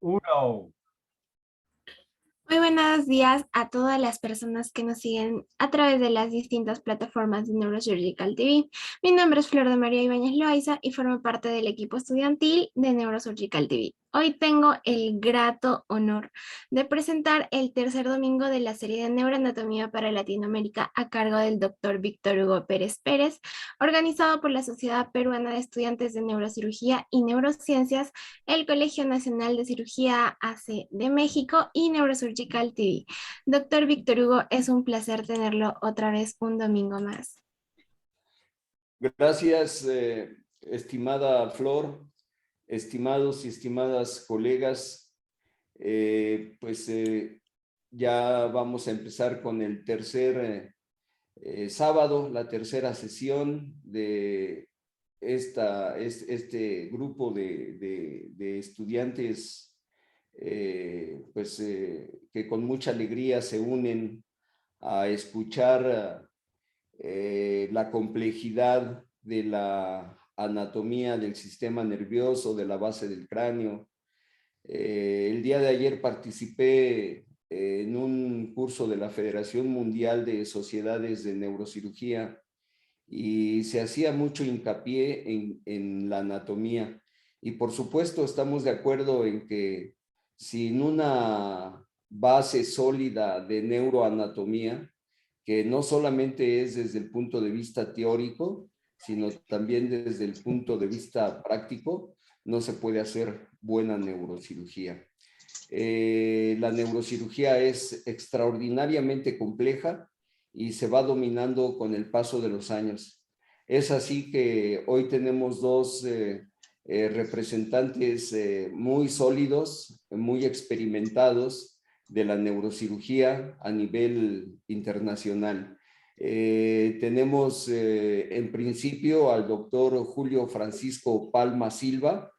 Uno. Muy buenos días a todas las personas que nos siguen a través de las distintas plataformas de Neurosurgical TV. Mi nombre es Flor de María Ibáñez Loaiza y formo parte del equipo estudiantil de Neurosurgical TV. Hoy tengo el grato honor de presentar el tercer domingo de la serie de Neuroanatomía para Latinoamérica a cargo del doctor Víctor Hugo Pérez Pérez, organizado por la Sociedad Peruana de Estudiantes de Neurocirugía y Neurociencias, el Colegio Nacional de Cirugía AC de México y Neurosurgical TV. Doctor Víctor Hugo, es un placer tenerlo otra vez un domingo más. Gracias, estimada Flor, estimados y estimadas colegas. Ya vamos a empezar con el tercer sábado, la tercera sesión de este grupo de estudiantes que con mucha alegría se unen a escuchar la complejidad de la anatomía del sistema nervioso, de la base del cráneo. El día de ayer participé en un curso de la Federación Mundial de Sociedades de Neurocirugía y se hacía mucho hincapié en la anatomía. Y por supuesto estamos de acuerdo en que sin una base sólida de neuroanatomía, que no solamente es desde el punto de vista teórico, sino también desde el punto de vista práctico, no se puede hacer buena neurocirugía. La neurocirugía es extraordinariamente compleja y se va dominando con el paso de los años. Es así que hoy tenemos dos representantes muy sólidos, muy experimentados de la neurocirugía a nivel internacional. Tenemos en principio al doctor Julio Francisco Palma Silva,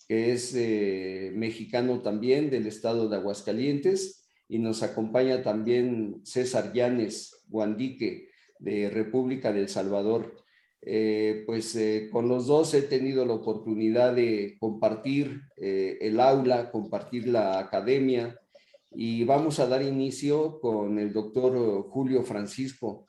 que es mexicano también del estado de Aguascalientes, y nos acompaña también César Llanes Guandique de República del Salvador. Con los dos he tenido la oportunidad de compartir el aula, compartir la academia, y vamos a dar inicio con el doctor Julio Francisco.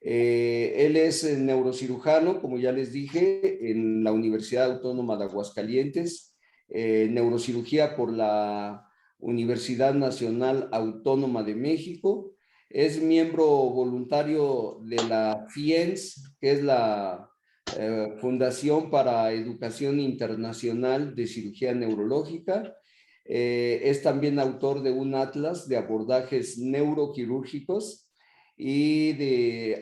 Él es neurocirujano, como ya les dije, en la Universidad Autónoma de Aguascalientes, neurocirugía por la Universidad Nacional Autónoma de México. Es miembro voluntario de la FIENS, que es la Fundación para Educación Internacional de Cirugía Neurológica. Es también autor de un atlas de abordajes neuroquirúrgicos y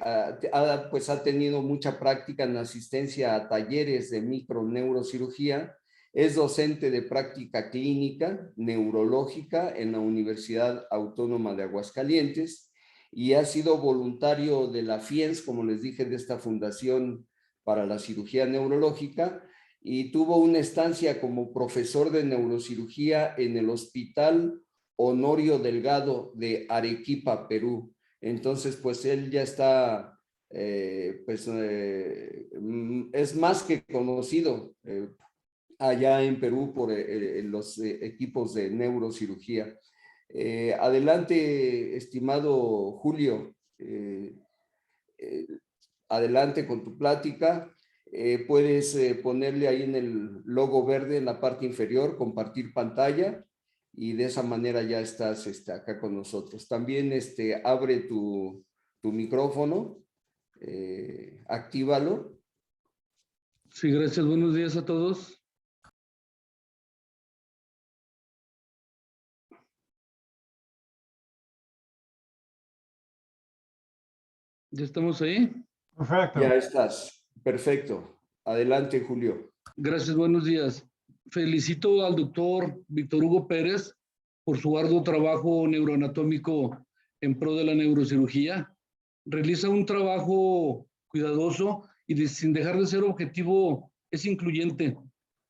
ha tenido mucha práctica en asistencia a talleres de microneurocirugía. Es docente de práctica clínica neurológica en la Universidad Autónoma de Aguascalientes y ha sido voluntario de la FIENS, como les dije, de esta Fundación para la Cirugía Neurológica, y tuvo una estancia como profesor de neurocirugía en el Hospital Honorio Delgado de Arequipa, Perú. Entonces, pues él ya está, es más que conocido allá en Perú por los equipos de neurocirugía. Adelante, estimado Julio. Adelante con tu plática. Puedes ponerle ahí en el logo verde en la parte inferior, compartir pantalla, y de esa manera ya estás acá con nosotros. También abre tu micrófono, actívalo. Sí, gracias. Buenos días a todos. ¿Ya estamos ahí? Perfecto. Ya estás. Perfecto. Adelante, Julio. Gracias, buenos días. Felicito al doctor Víctor Hugo Pérez por su arduo trabajo neuroanatómico en pro de la neurocirugía. Realiza un trabajo cuidadoso y sin dejar de ser objetivo, es incluyente.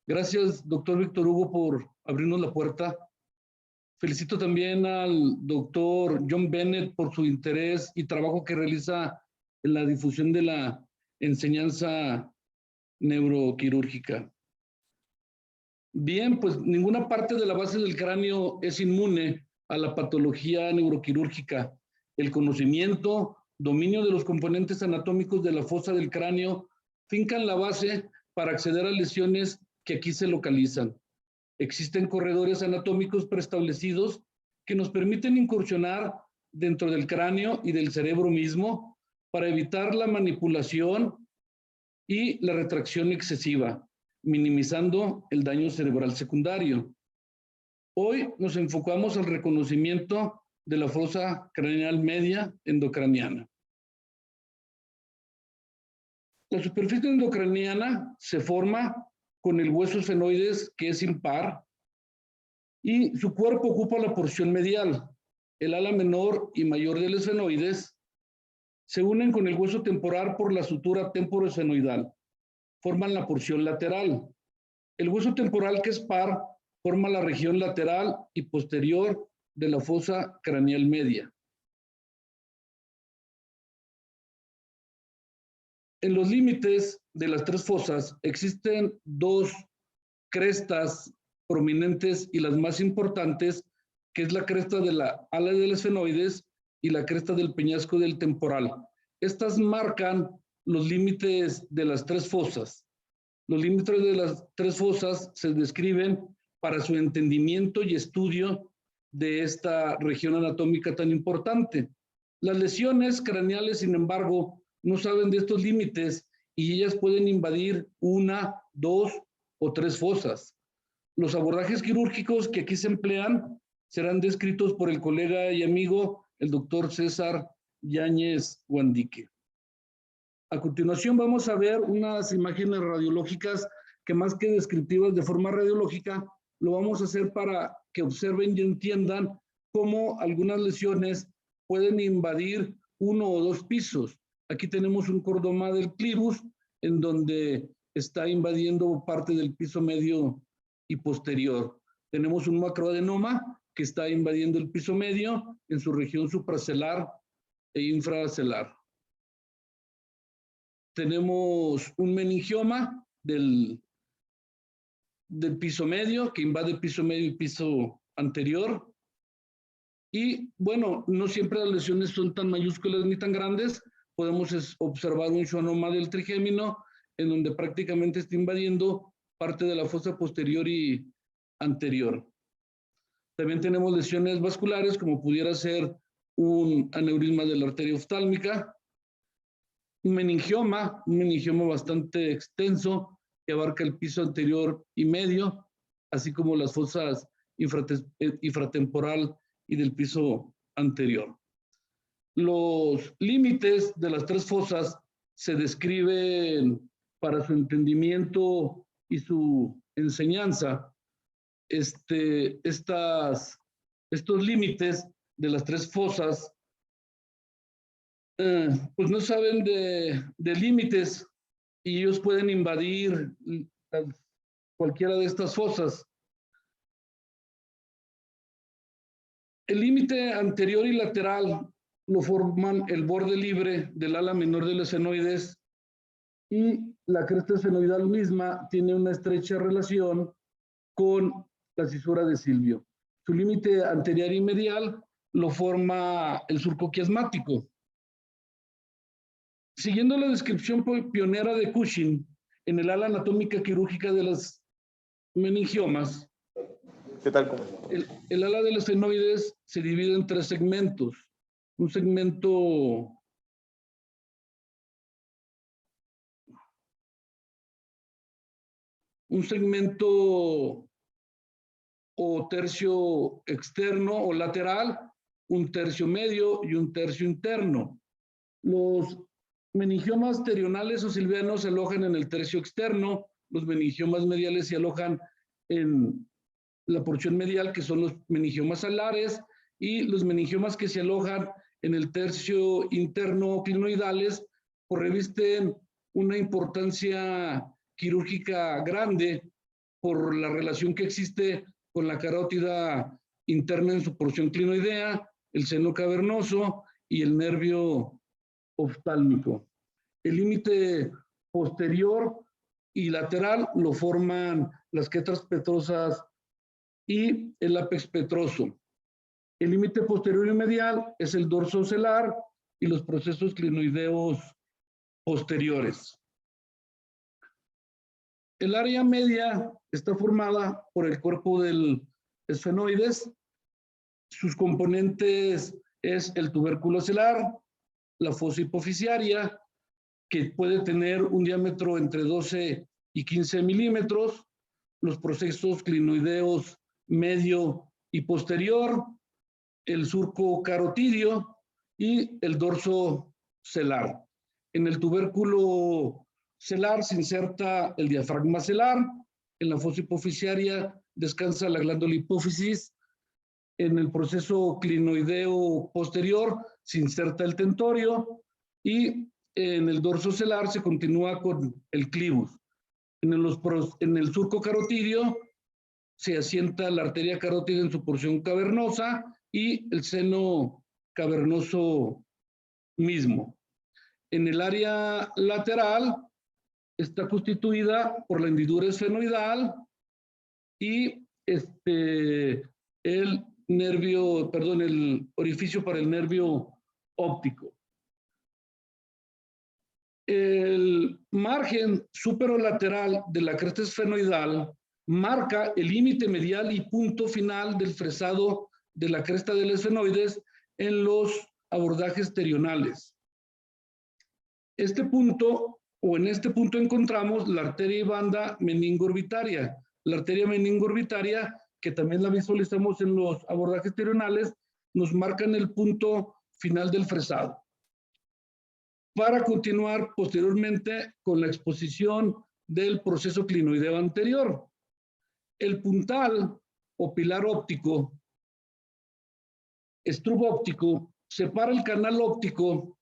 Gracias, doctor Víctor Hugo, por abrirnos la puerta. Felicito también al doctor John Bennett por su interés y trabajo que realiza en la difusión de la enseñanza neuroquirúrgica. Bien, pues ninguna parte de la base del cráneo es inmune a la patología neuroquirúrgica. El conocimiento, dominio de los componentes anatómicos de la fosa del cráneo fincan la base para acceder a lesiones que aquí se localizan. Existen corredores anatómicos preestablecidos que nos permiten incursionar dentro del cráneo y del cerebro mismo para evitar la manipulación y la retracción excesiva, minimizando el daño cerebral secundario. Hoy nos enfocamos al reconocimiento de la fosa craneal media endocraniana. La superficie endocraniana se forma con el hueso esfenoides, que es impar, y su cuerpo ocupa la porción medial. El ala menor y mayor del esfenoides se unen con el hueso temporal por la sutura temporoesfenoidal. Forman la porción lateral. El hueso temporal, que es par, forma la región lateral y posterior de la fosa craneal media. En los límites de las tres fosas existen dos crestas prominentes y las más importantes, que es la cresta de la ala del esfenoides y la cresta del peñasco del temporal. Estas marcan los límites de las tres fosas. Los límites de las tres fosas se describen para su entendimiento y estudio de esta región anatómica tan importante. Las lesiones craneales, sin embargo, no saben de estos límites y ellas pueden invadir una, dos o tres fosas. Los abordajes quirúrgicos que aquí se emplean serán descritos por el colega y amigo, el doctor César Yáñez Guandique. A continuación vamos a ver unas imágenes radiológicas que, más que descriptivas de forma radiológica, lo vamos a hacer para que observen y entiendan cómo algunas lesiones pueden invadir uno o dos pisos. Aquí tenemos un cordoma del clivus en donde está invadiendo parte del piso medio y posterior. Tenemos un macroadenoma que está invadiendo el piso medio en su región supracelular e infracelular. Tenemos un meningioma del piso medio que invade el piso medio y piso anterior. Y bueno, no siempre las lesiones son tan mayúsculas ni tan grandes. Podemos observar un schwannoma del trigémino en donde prácticamente está invadiendo parte de la fosa posterior y anterior. También tenemos lesiones vasculares, como pudiera ser un aneurisma de la arteria oftálmica, un meningioma bastante extenso que abarca el piso anterior y medio, así como las fosas infratemporal y del piso anterior. Los límites de las tres fosas se describen para su entendimiento y su enseñanza. Estos límites de las tres fosas pues no saben de límites y ellos pueden invadir cualquiera de estas fosas. El límite anterior y lateral lo forman el borde libre del ala menor del esfenoides y la cresta esfenoidal misma tiene una estrecha relación con la cisura de Silvio. Su límite anterior y medial lo forma el surco quiasmático. Siguiendo la descripción pionera de Cushing en el ala anatómica quirúrgica de las meningiomas, ¿qué tal? El ala del esfenoides se divide en tres segmentos. Un segmento o tercio externo o lateral, un tercio medio y un tercio interno. Los meningiomas terionales o silvianos se alojan en el tercio externo, los meningiomas mediales se alojan en la porción medial, que son los meningiomas alares, y los meningiomas que se alojan en el tercio interno clinoidales, pues revisten una importancia quirúrgica grande por la relación que existe con la carótida interna en su porción clinoidea, el seno cavernoso y el nervio oftálmico. El límite posterior y lateral lo forman las quetras petrosas y el ápex petroso. El límite posterior y medial es el dorso ocelar y los procesos clinoideos posteriores. El área media está formada por el cuerpo del esfenoides. Sus componentes es el tubérculo ocelar, la fosa hipofisiaria, que puede tener un diámetro entre 12 y 15 milímetros, los procesos clinoideos medio y posterior, el surco carotidio y el dorso celar. En el tubérculo celar se inserta el diafragma celar, en la fosa hipofisiaria descansa la glándula hipófisis, en el proceso clinoideo posterior se inserta el tentorio y en el dorso celar se continúa con el clivus. En el surco carotidio se asienta la arteria carótida en su porción cavernosa y el seno cavernoso mismo. En el área lateral está constituida por la hendidura esfenoidal y el orificio para el nervio óptico. El margen superolateral de la cresta esfenoidal marca el límite medial y punto final del fresado de la cresta del esfenoides en los abordajes terionales. En este punto encontramos la arteria y banda meningo-orbitaria. La arteria meningo-orbitaria, que también la visualizamos en los abordajes terionales, nos marcan el punto final del fresado. Para continuar posteriormente con la exposición del proceso clinoideo anterior. El puntal o pilar óptico, estrubo óptico, separa el canal óptico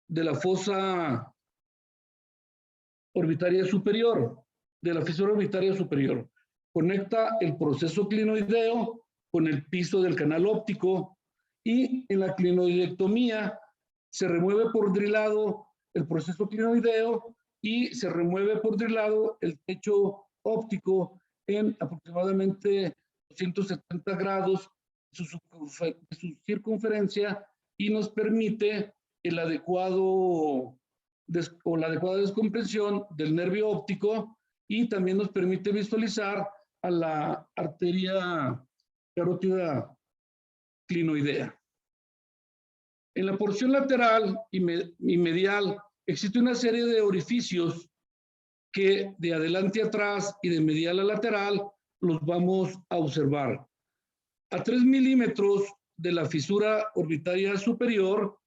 de la fosa orbitaria superior, de la fisura orbitaria superior. Conecta el proceso clinoideo con el piso del canal óptico y en la clinoidectomía se remueve por drilado el proceso clinoideo y se remueve por drilado el techo óptico en aproximadamente 270 grados de su circunferencia y nos permite la adecuada descompresión del nervio óptico y también nos permite visualizar a la arteria carótida clinoidea. En la porción lateral y medial existe una serie de orificios que de adelante a atrás y de medial a lateral los vamos a observar. A 3 milímetros de la fisura orbitaria superior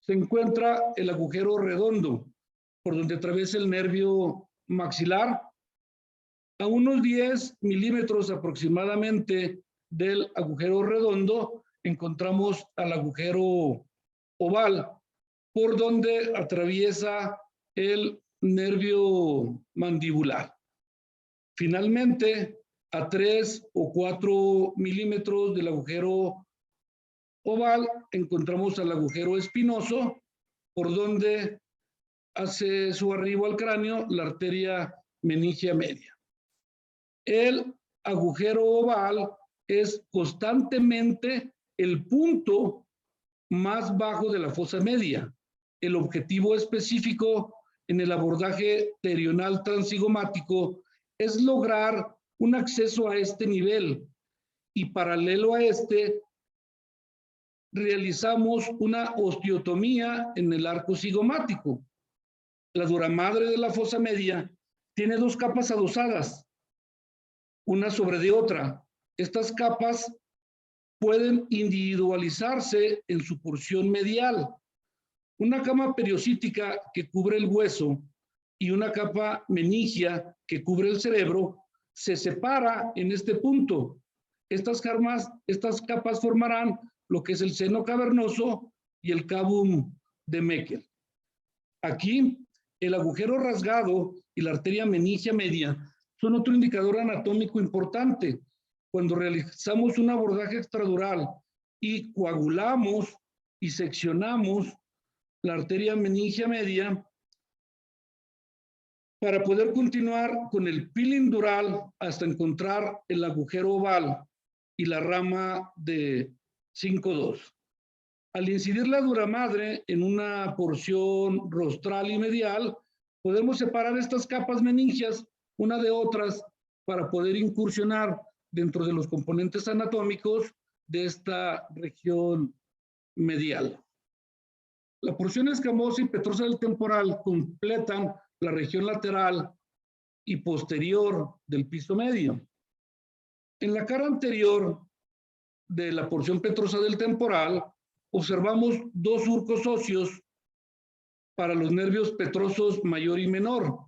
se encuentra el agujero redondo por donde atraviesa el nervio maxilar. A unos 10 milímetros aproximadamente del agujero redondo encontramos al agujero oval por donde atraviesa el nervio mandibular. Finalmente, a 3 o 4 milímetros del agujero oval encontramos al agujero espinoso por donde hace su arribo al cráneo la arteria meningia media. El agujero oval es constantemente el punto más bajo de la fosa media. El objetivo específico en el abordaje terional transigomático es lograr un acceso a este nivel y paralelo a este realizamos una osteotomía en el arco cigomático. La duramadre de la fosa media tiene dos capas adosadas, una sobre de otra. Estas capas pueden individualizarse en su porción medial. Una capa periocítica que cubre el hueso y una capa meningia que cubre el cerebro se separa en este punto. Estas capas formarán lo que es el seno cavernoso y el cavum de Meckel. Aquí, el agujero rasgado y la arteria meningia media son otro indicador anatómico importante. Cuando realizamos un abordaje extradural y coagulamos y seccionamos la arteria meningia media, para poder continuar con el peeling dural hasta encontrar el agujero oval y la rama de 5-2. Al incidir la duramadre en una porción rostral y medial, podemos separar estas capas meningias una de otras para poder incursionar dentro de los componentes anatómicos de esta región medial. La porción escamosa y petrosa del temporal completan la región lateral y posterior del piso medio. En la cara anterior de la porción petrosa del temporal, observamos dos surcos óseos para los nervios petrosos mayor y menor.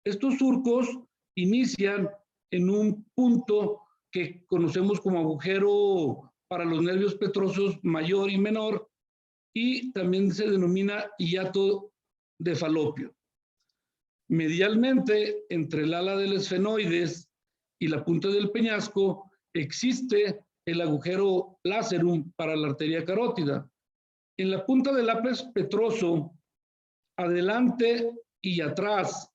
Estos surcos inician en un punto que conocemos como agujero para los nervios petrosos mayor y menor, y también se denomina hiato de Falopio. Medialmente, entre el ala del esfenoides y la punta del peñasco, existe el agujero lacerum para la arteria carótida. En la punta del ápex petroso, adelante y atrás,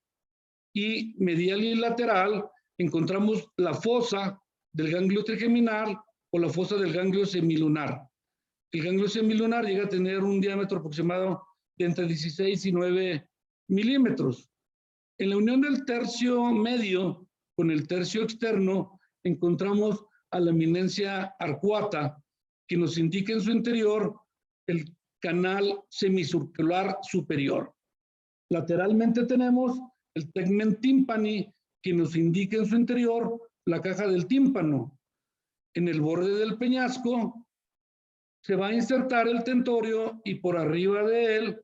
y medial y lateral, encontramos la fosa del ganglio trigeminal o la fosa del ganglio semilunar. El ganglio semilunar llega a tener un diámetro aproximado de entre 16 y 9 milímetros. En la unión del tercio medio con el tercio externo, encontramos a la eminencia arcuata, que nos indica en su interior el canal semicircular superior. Lateralmente tenemos el tegmen tímpani, que nos indica en su interior la caja del tímpano. En el borde del peñasco se va a insertar el tentorio y por arriba de él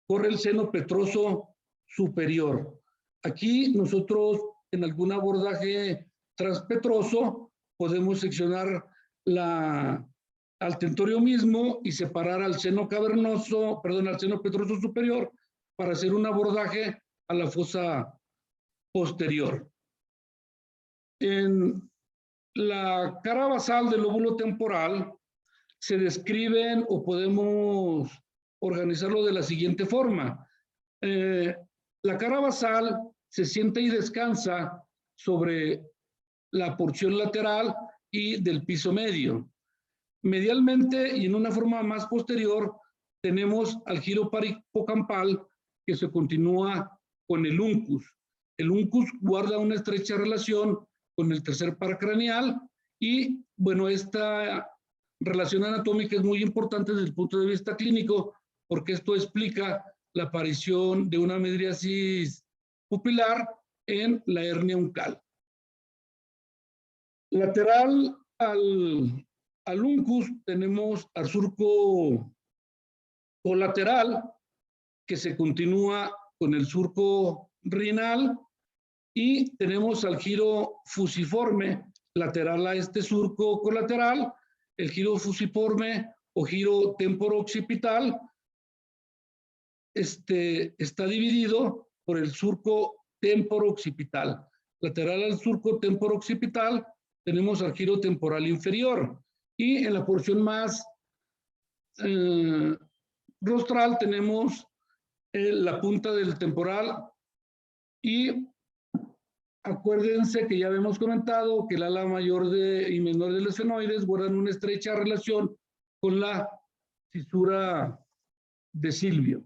corre el seno petroso superior. Aquí nosotros en algún abordaje transpetroso podemos seccionar al tentorio mismo y separar al seno cavernoso, perdón, al seno petroso superior para hacer un abordaje a la fosa posterior. En la cara basal del lóbulo temporal se describen o podemos organizarlo de la siguiente forma. La cara basal se sienta y descansa sobre la porción lateral y del piso medio. Medialmente y en una forma más posterior tenemos al giro paripocampal que se continúa con el uncus. El uncus guarda una estrecha relación con el tercer paracraneal y bueno, esta relación anatómica es muy importante desde el punto de vista clínico porque esto explica la aparición de una midriasis pupilar en la hernia uncal. Lateral al uncus tenemos al surco colateral que se continúa con el surco renal y tenemos al giro fusiforme lateral a este surco colateral, el giro fusiforme o giro temporo-occipital está dividido por el surco temporo-occipital. Lateral al surco temporo-occipital tenemos al giro temporal inferior y en la porción más rostral tenemos la punta del temporal y acuérdense que ya habíamos comentado que el ala mayor y menor del esfenoides guardan una estrecha relación con la cisura de Silvio.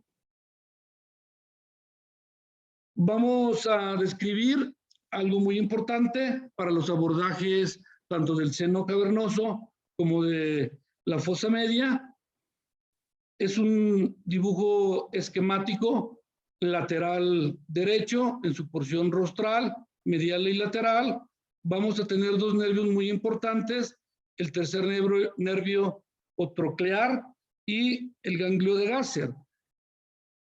Vamos a describir algo muy importante para los abordajes tanto del seno cavernoso como de la fosa media. Es un dibujo esquemático lateral derecho en su porción rostral, medial y lateral. Vamos a tener dos nervios muy importantes, el tercer nervio troclear y el ganglio de Gasser.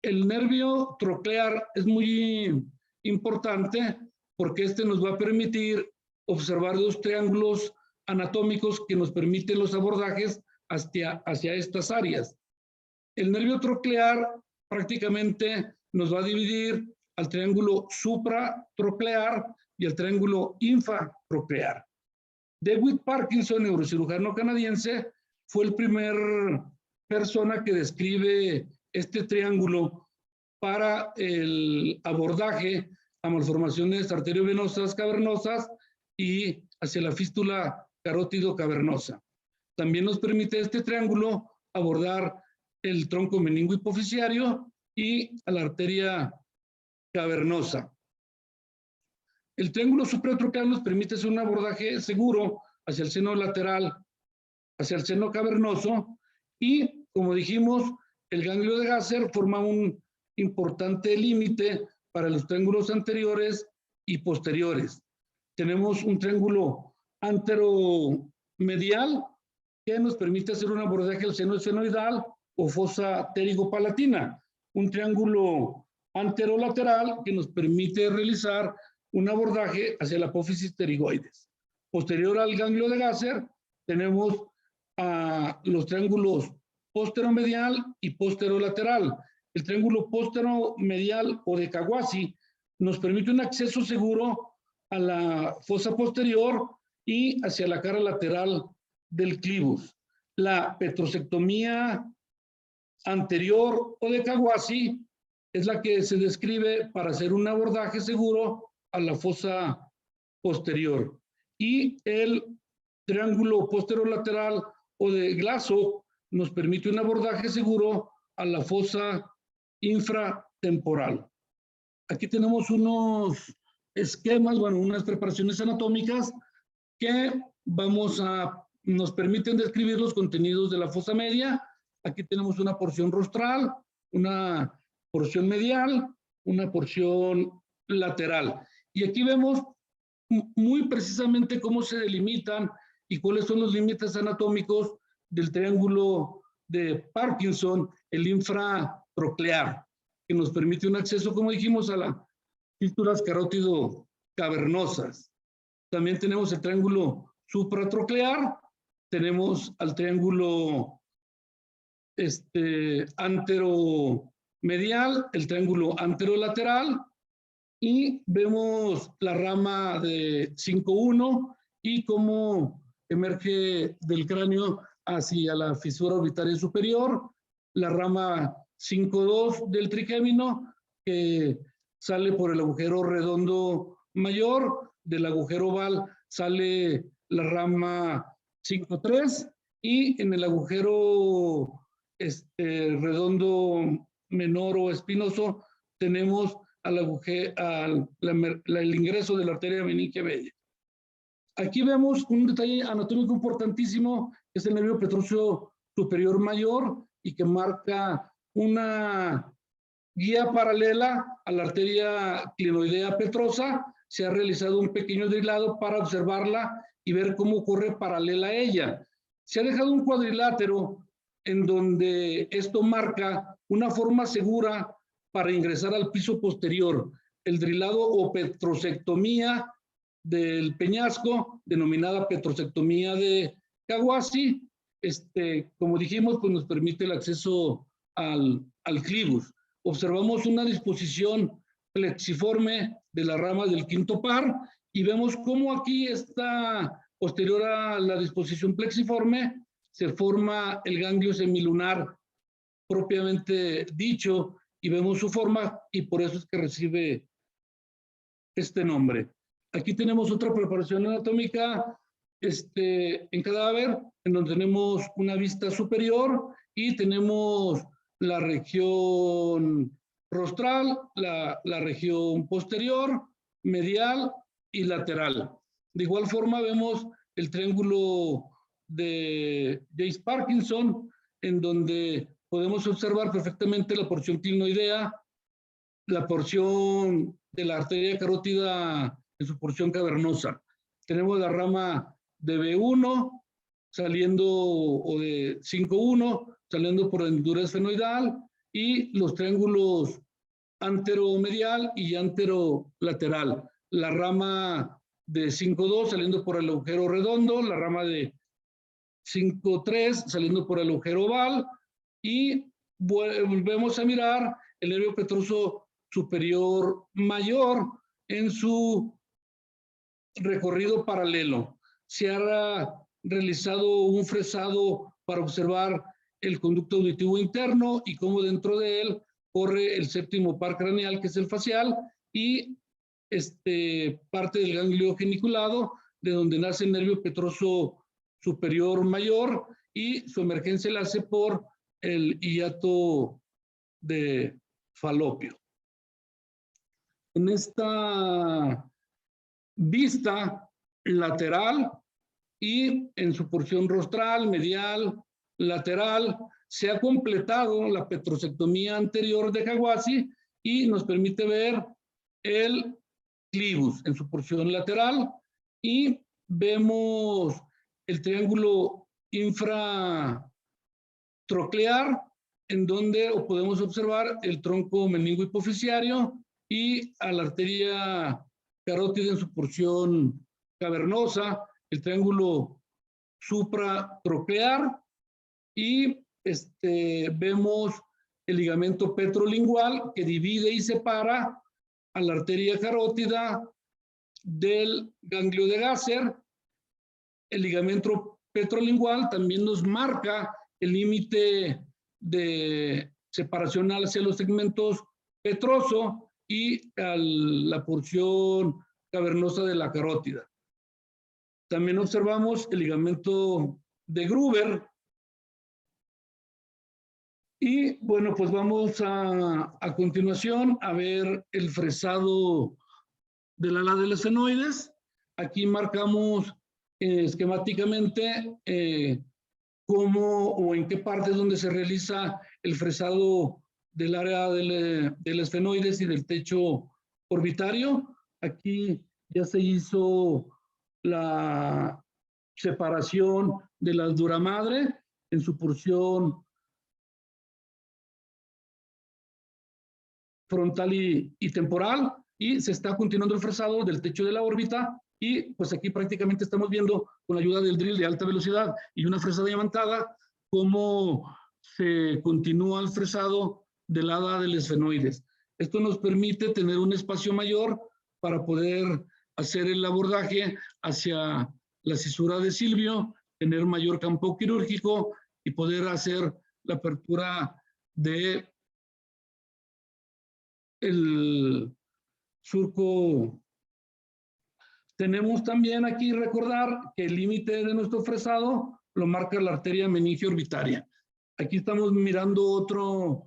El nervio troclear es muy importante porque este nos va a permitir observar dos triángulos anatómicos que nos permiten los abordajes hacia estas áreas. El nervio troclear prácticamente nos va a dividir al triángulo supratroclear y al triángulo infratroclear. David Parkinson, neurocirujano canadiense, fue el primer persona que describe este triángulo para el abordaje a malformaciones arteriovenosas cavernosas y hacia la fístula carótido cavernosa. También nos permite este triángulo abordar el tronco meningo hipoficiario y a la arteria cavernosa. El triángulo supratroqueal nos permite hacer un abordaje seguro hacia el seno lateral, hacia el seno cavernoso, y, como dijimos, el ganglio de Gasser forma un importante límite para los triángulos anteriores y posteriores. Tenemos un triángulo anteromedial que nos permite hacer un abordaje al seno esfenoidal o fosa pterigo-palatina, un triángulo anterolateral que nos permite realizar un abordaje hacia la apófisis pterigoides. Posterior al ganglio de Gasser tenemos los triángulos posteromedial y posterolateral. El triángulo posteromedial o de Kawasi nos permite un acceso seguro a la fosa posterior y hacia la cara lateral del clivus. La petrosectomía anterior o de Kawasi es la que se describe para hacer un abordaje seguro a la fosa posterior. Y el triángulo posterolateral o de Glasso nos permite un abordaje seguro a la fosa infratemporal. Aquí tenemos unos esquemas, bueno, unas preparaciones anatómicas que nos permiten describir los contenidos de la fosa media. Aquí tenemos una porción rostral, una porción medial, una porción lateral. Y aquí vemos muy precisamente cómo se delimitan y cuáles son los límites anatómicos del triángulo de Parkinson, el infratroclear, que nos permite un acceso, como dijimos, a las fístulas carótido cavernosas. También tenemos el triángulo supratroclear, tenemos al triángulo anteromedial, el triángulo anterolateral, y vemos la rama de 5.1 y cómo emerge del cráneo hacia la fisura orbitaria superior, la rama 5.2 del trigémino, que sale por el agujero redondo mayor, del agujero oval sale la rama 5.3, y en el agujero redondo menor o espinoso tenemos el ingreso de la arteria meningia media. Aquí vemos un detalle anatómico importantísimo, que es el nervio petroseo superior mayor y que marca una guía paralela a la arteria clinoidea petrosa. Se ha realizado un pequeño drilado para observarla y ver cómo corre paralela a ella. Se ha dejado un cuadrilátero en donde esto marca una forma segura para ingresar al piso posterior, el drilado o petrosectomía del peñasco, denominada petrosectomía de Kawasi. Como dijimos, pues nos permite el acceso al clivus. Observamos una disposición plexiforme de las ramas del quinto par y vemos cómo aquí está, posterior a la disposición plexiforme, se forma el ganglio semilunar propiamente dicho, y vemos su forma, y por eso es que recibe este nombre. Aquí tenemos otra preparación anatómica en cadáver, en donde tenemos una vista superior y tenemos la región rostral, la región posterior, medial y lateral. De igual forma vemos el triángulo de Jace Parkinson, en donde podemos observar perfectamente la porción clinoidea, la porción de la arteria carótida en su porción cavernosa. Tenemos la rama de B1 saliendo, o de 5.1, saliendo por la hendidura esfenoidal, y los triángulos anteromedial y anterolateral. La rama de 5.2 saliendo por el agujero redondo, la rama de 5.3 saliendo por el agujero oval, y volvemos a mirar el nervio petroso superior mayor en su recorrido paralelo. Se ha realizado un fresado para observar el conducto auditivo interno y cómo dentro de él corre el séptimo par craneal, que es el facial, y parte del ganglio geniculado, de donde nace el nervio petroso superior mayor, y su emergencia la hace por el hiato de Falopio. En esta vista lateral y en su porción rostral, medial, lateral, se ha completado la petrosectomía anterior de Kawasi y nos permite ver el clivus en su porción lateral, y vemos el triángulo infratroclear, en donde podemos observar el tronco meningo hipoficiario y a la arteria carótida en su porción cavernosa, el triángulo supratroclear, y vemos el ligamento petrolingual que divide y separa a la arteria carótida del ganglio de Gasser. El ligamento petrolingual también nos marca el límite de separación hacia los segmentos petroso y a la porción cavernosa de la carótida. También observamos el ligamento de Gruber. Y bueno, pues vamos a continuación a ver el fresado del ala de los esfenoides. Aquí marcamos esquemáticamente cómo o en qué parte es donde se realiza el fresado del área del esfenoides y del techo orbitario. Aquí ya se hizo la separación de la dura madre en su porción frontal y temporal, y se está continuando el fresado del techo de la órbita, y pues aquí prácticamente estamos viendo con la ayuda del drill de alta velocidad y una fresada diamantada cómo se continúa el fresado del ala del esfenoides. Esto nos permite tener un espacio mayor para poder hacer el abordaje hacia la cisura de Silvio, tener mayor campo quirúrgico y poder hacer la apertura de el surco. Tenemos también aquí recordar que el límite de nuestro fresado lo marca la arteria meningio orbitaria. Aquí estamos mirando otro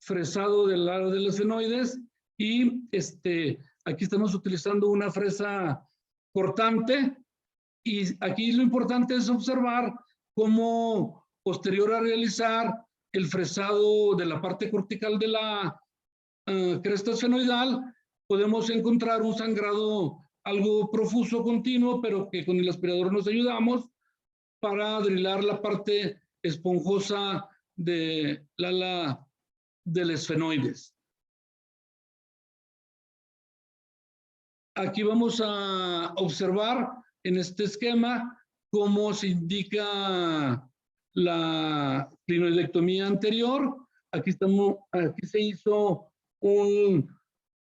fresado del lado de los esfenoides, y aquí estamos utilizando una fresa cortante, y aquí lo importante es observar cómo posterior a realizar el fresado de la parte cortical de la cresta esfenoidal, podemos encontrar un sangrado algo profuso continuo, pero que con el aspirador nos ayudamos para drilar la parte esponjosa del ala del esfenoides. Aquí vamos a observar en este esquema cómo se indica la clinoidectomía anterior. Aquí se hizo un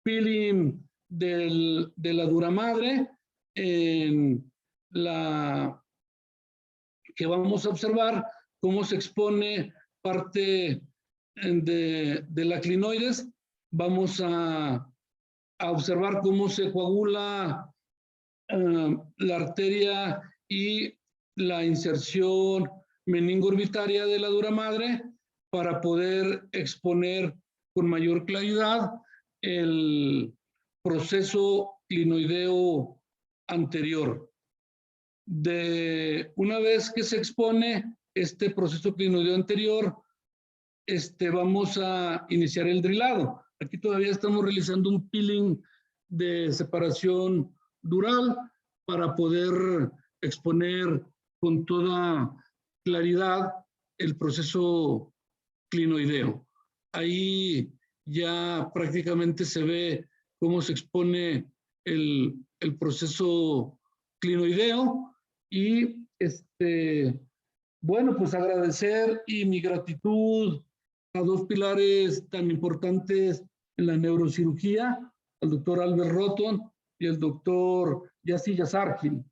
peeling de la dura madre, en la que vamos a observar cómo se expone parte de la clinoides. Vamos a observar cómo se coagula la arteria y la inserción meningo-orbitaria de la dura madre para poder exponer con mayor claridad el proceso clinoideo anterior. Una vez que se expone este proceso clinoideo anterior, vamos a iniciar el drilado. Aquí todavía estamos realizando un peeling de separación dural para poder exponer con toda claridad el proceso clinoideo. Ahí ya prácticamente se ve cómo se expone el proceso clinoideo, y bueno, pues agradecer y mi gratitud a dos pilares tan importantes en la neurocirugía, al doctor Albert Rotton y el doctor Yassi Yazarkin.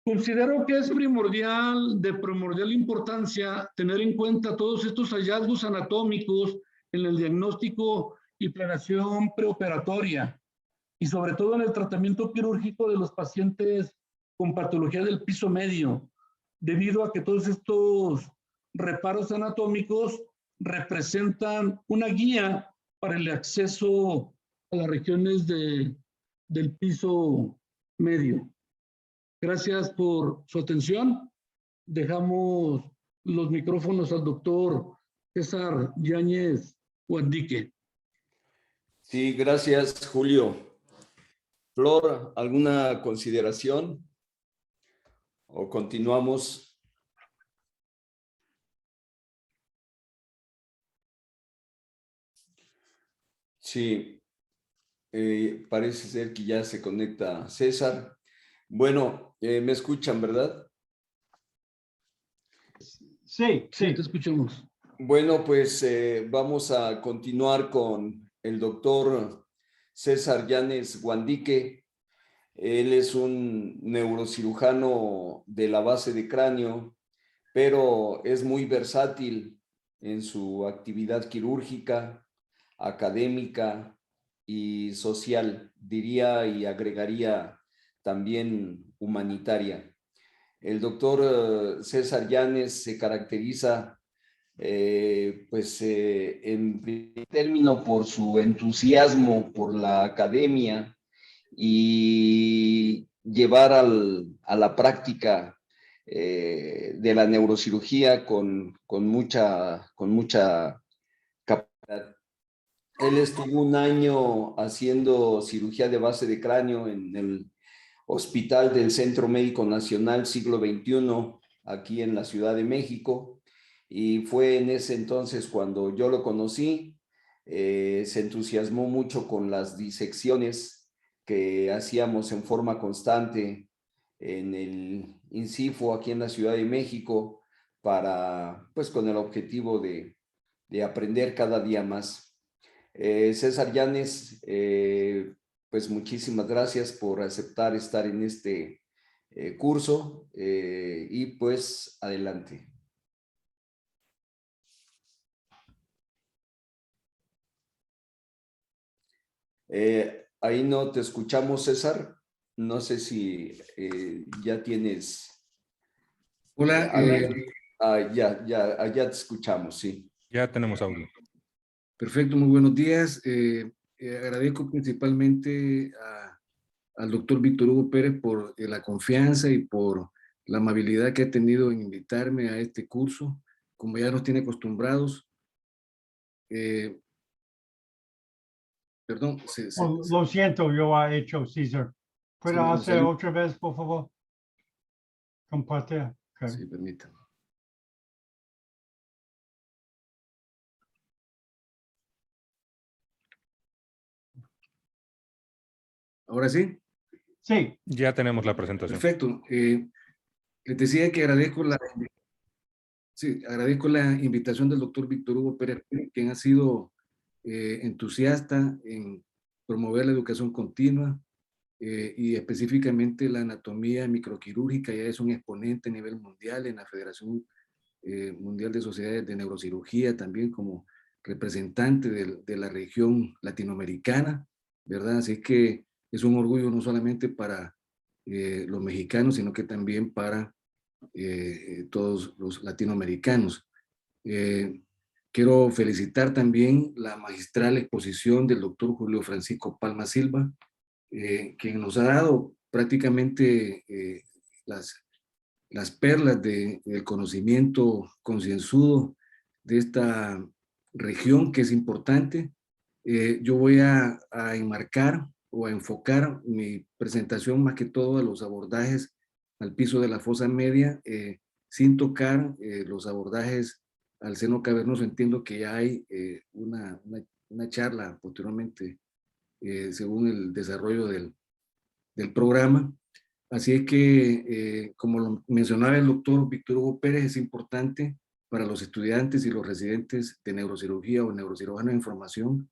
Considero que es de primordial importancia tener en cuenta todos estos hallazgos anatómicos en el diagnóstico y planeación preoperatoria. y sobre todo en el tratamiento quirúrgico de los pacientes con patología del piso medio, debido a que todos estos reparos anatómicos representan una guía para el acceso a las regiones del piso medio. Gracias por su atención. Dejamos los micrófonos al doctor César Yáñez Guandique. Sí, gracias, Julio. Flor, ¿alguna consideración? ¿O continuamos? Sí, parece ser que ya se conecta César. Bueno, me escuchan, ¿verdad? Sí, te escuchamos. Bueno, pues vamos a continuar con el doctor César Yáñez Guandique. Él es un neurocirujano de la base de cráneo, pero es muy versátil en su actividad quirúrgica, académica y social, diría y agregaría también humanitaria. El doctor César Yáñez se caracteriza en primer término por su entusiasmo por la academia y llevar a la práctica de la neurocirugía con mucha capacidad. Él estuvo un año haciendo cirugía de base de cráneo en el Hospital del Centro Médico Nacional Siglo XXI, aquí en la Ciudad de México, y fue en ese entonces cuando yo lo conocí. Se entusiasmó mucho con las disecciones que hacíamos en forma constante en el INCIFO aquí en la Ciudad de México pues con el objetivo de aprender cada día más. César Yáñez, pues muchísimas gracias por aceptar estar en este curso y pues adelante. Ahí no te escuchamos, César. No sé si ya tienes... Hola. Ya te escuchamos, sí. Ya tenemos audio. Perfecto, muy buenos días. Agradezco principalmente al doctor Víctor Hugo Pérez por la confianza y por la amabilidad que ha tenido en invitarme a este curso, como ya nos tiene acostumbrados. Perdón. Lo siento, yo he hecho, César. ¿Puedo hacer otra vez, por favor? Compartir. Okay. Sí, permítame. ¿Ahora sí? Sí. Ya tenemos la presentación. Perfecto. Les decía que agradezco la invitación del doctor Víctor Hugo Pérez, quien ha sido entusiasta en promover la educación continua y específicamente la anatomía microquirúrgica. Ya es un exponente a nivel mundial en la Federación Mundial de Sociedades de Neurocirugía, también como representante de la región latinoamericana, ¿verdad? Así que es un orgullo no solamente para los mexicanos, sino que también para todos los latinoamericanos. Quiero felicitar también la magistral exposición del doctor Julio Francisco Palma Silva, quien nos ha dado prácticamente las perlas del conocimiento concienzudo de esta región que es importante. Yo voy a enmarcar o a enfocar mi presentación más que todo a los abordajes al piso de la fosa media, sin tocar los abordajes al seno cavernoso. Entiendo que ya hay una charla posteriormente según el desarrollo del programa. Así es que, como lo mencionaba el doctor Víctor Hugo Pérez, es importante para los estudiantes y los residentes de neurocirugía o neurocirujanos en formación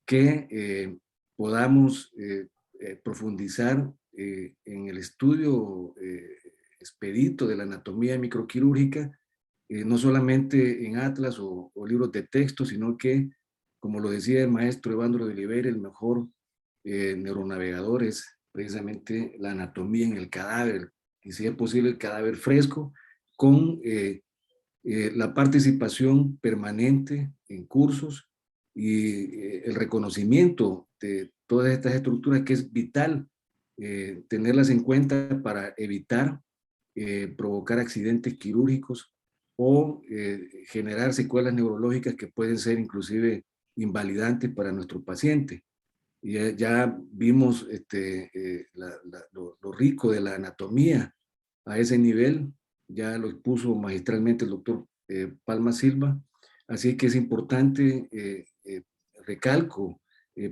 que podamos profundizar en el estudio expedito de la anatomía microquirúrgica, no solamente en atlas o libros de texto, sino que, como lo decía el maestro Evandro de Oliveira, el mejor neuronavegadores, precisamente la anatomía en el cadáver, y si es posible el cadáver fresco, con la participación permanente en cursos y el reconocimiento de todas estas estructuras, que es vital tenerlas en cuenta para evitar provocar accidentes quirúrgicos o generar secuelas neurológicas que pueden ser inclusive invalidantes para nuestro paciente. Ya vimos lo rico de la anatomía a ese nivel, ya lo expuso magistralmente el doctor Palma Silva, así que es importante, recalco,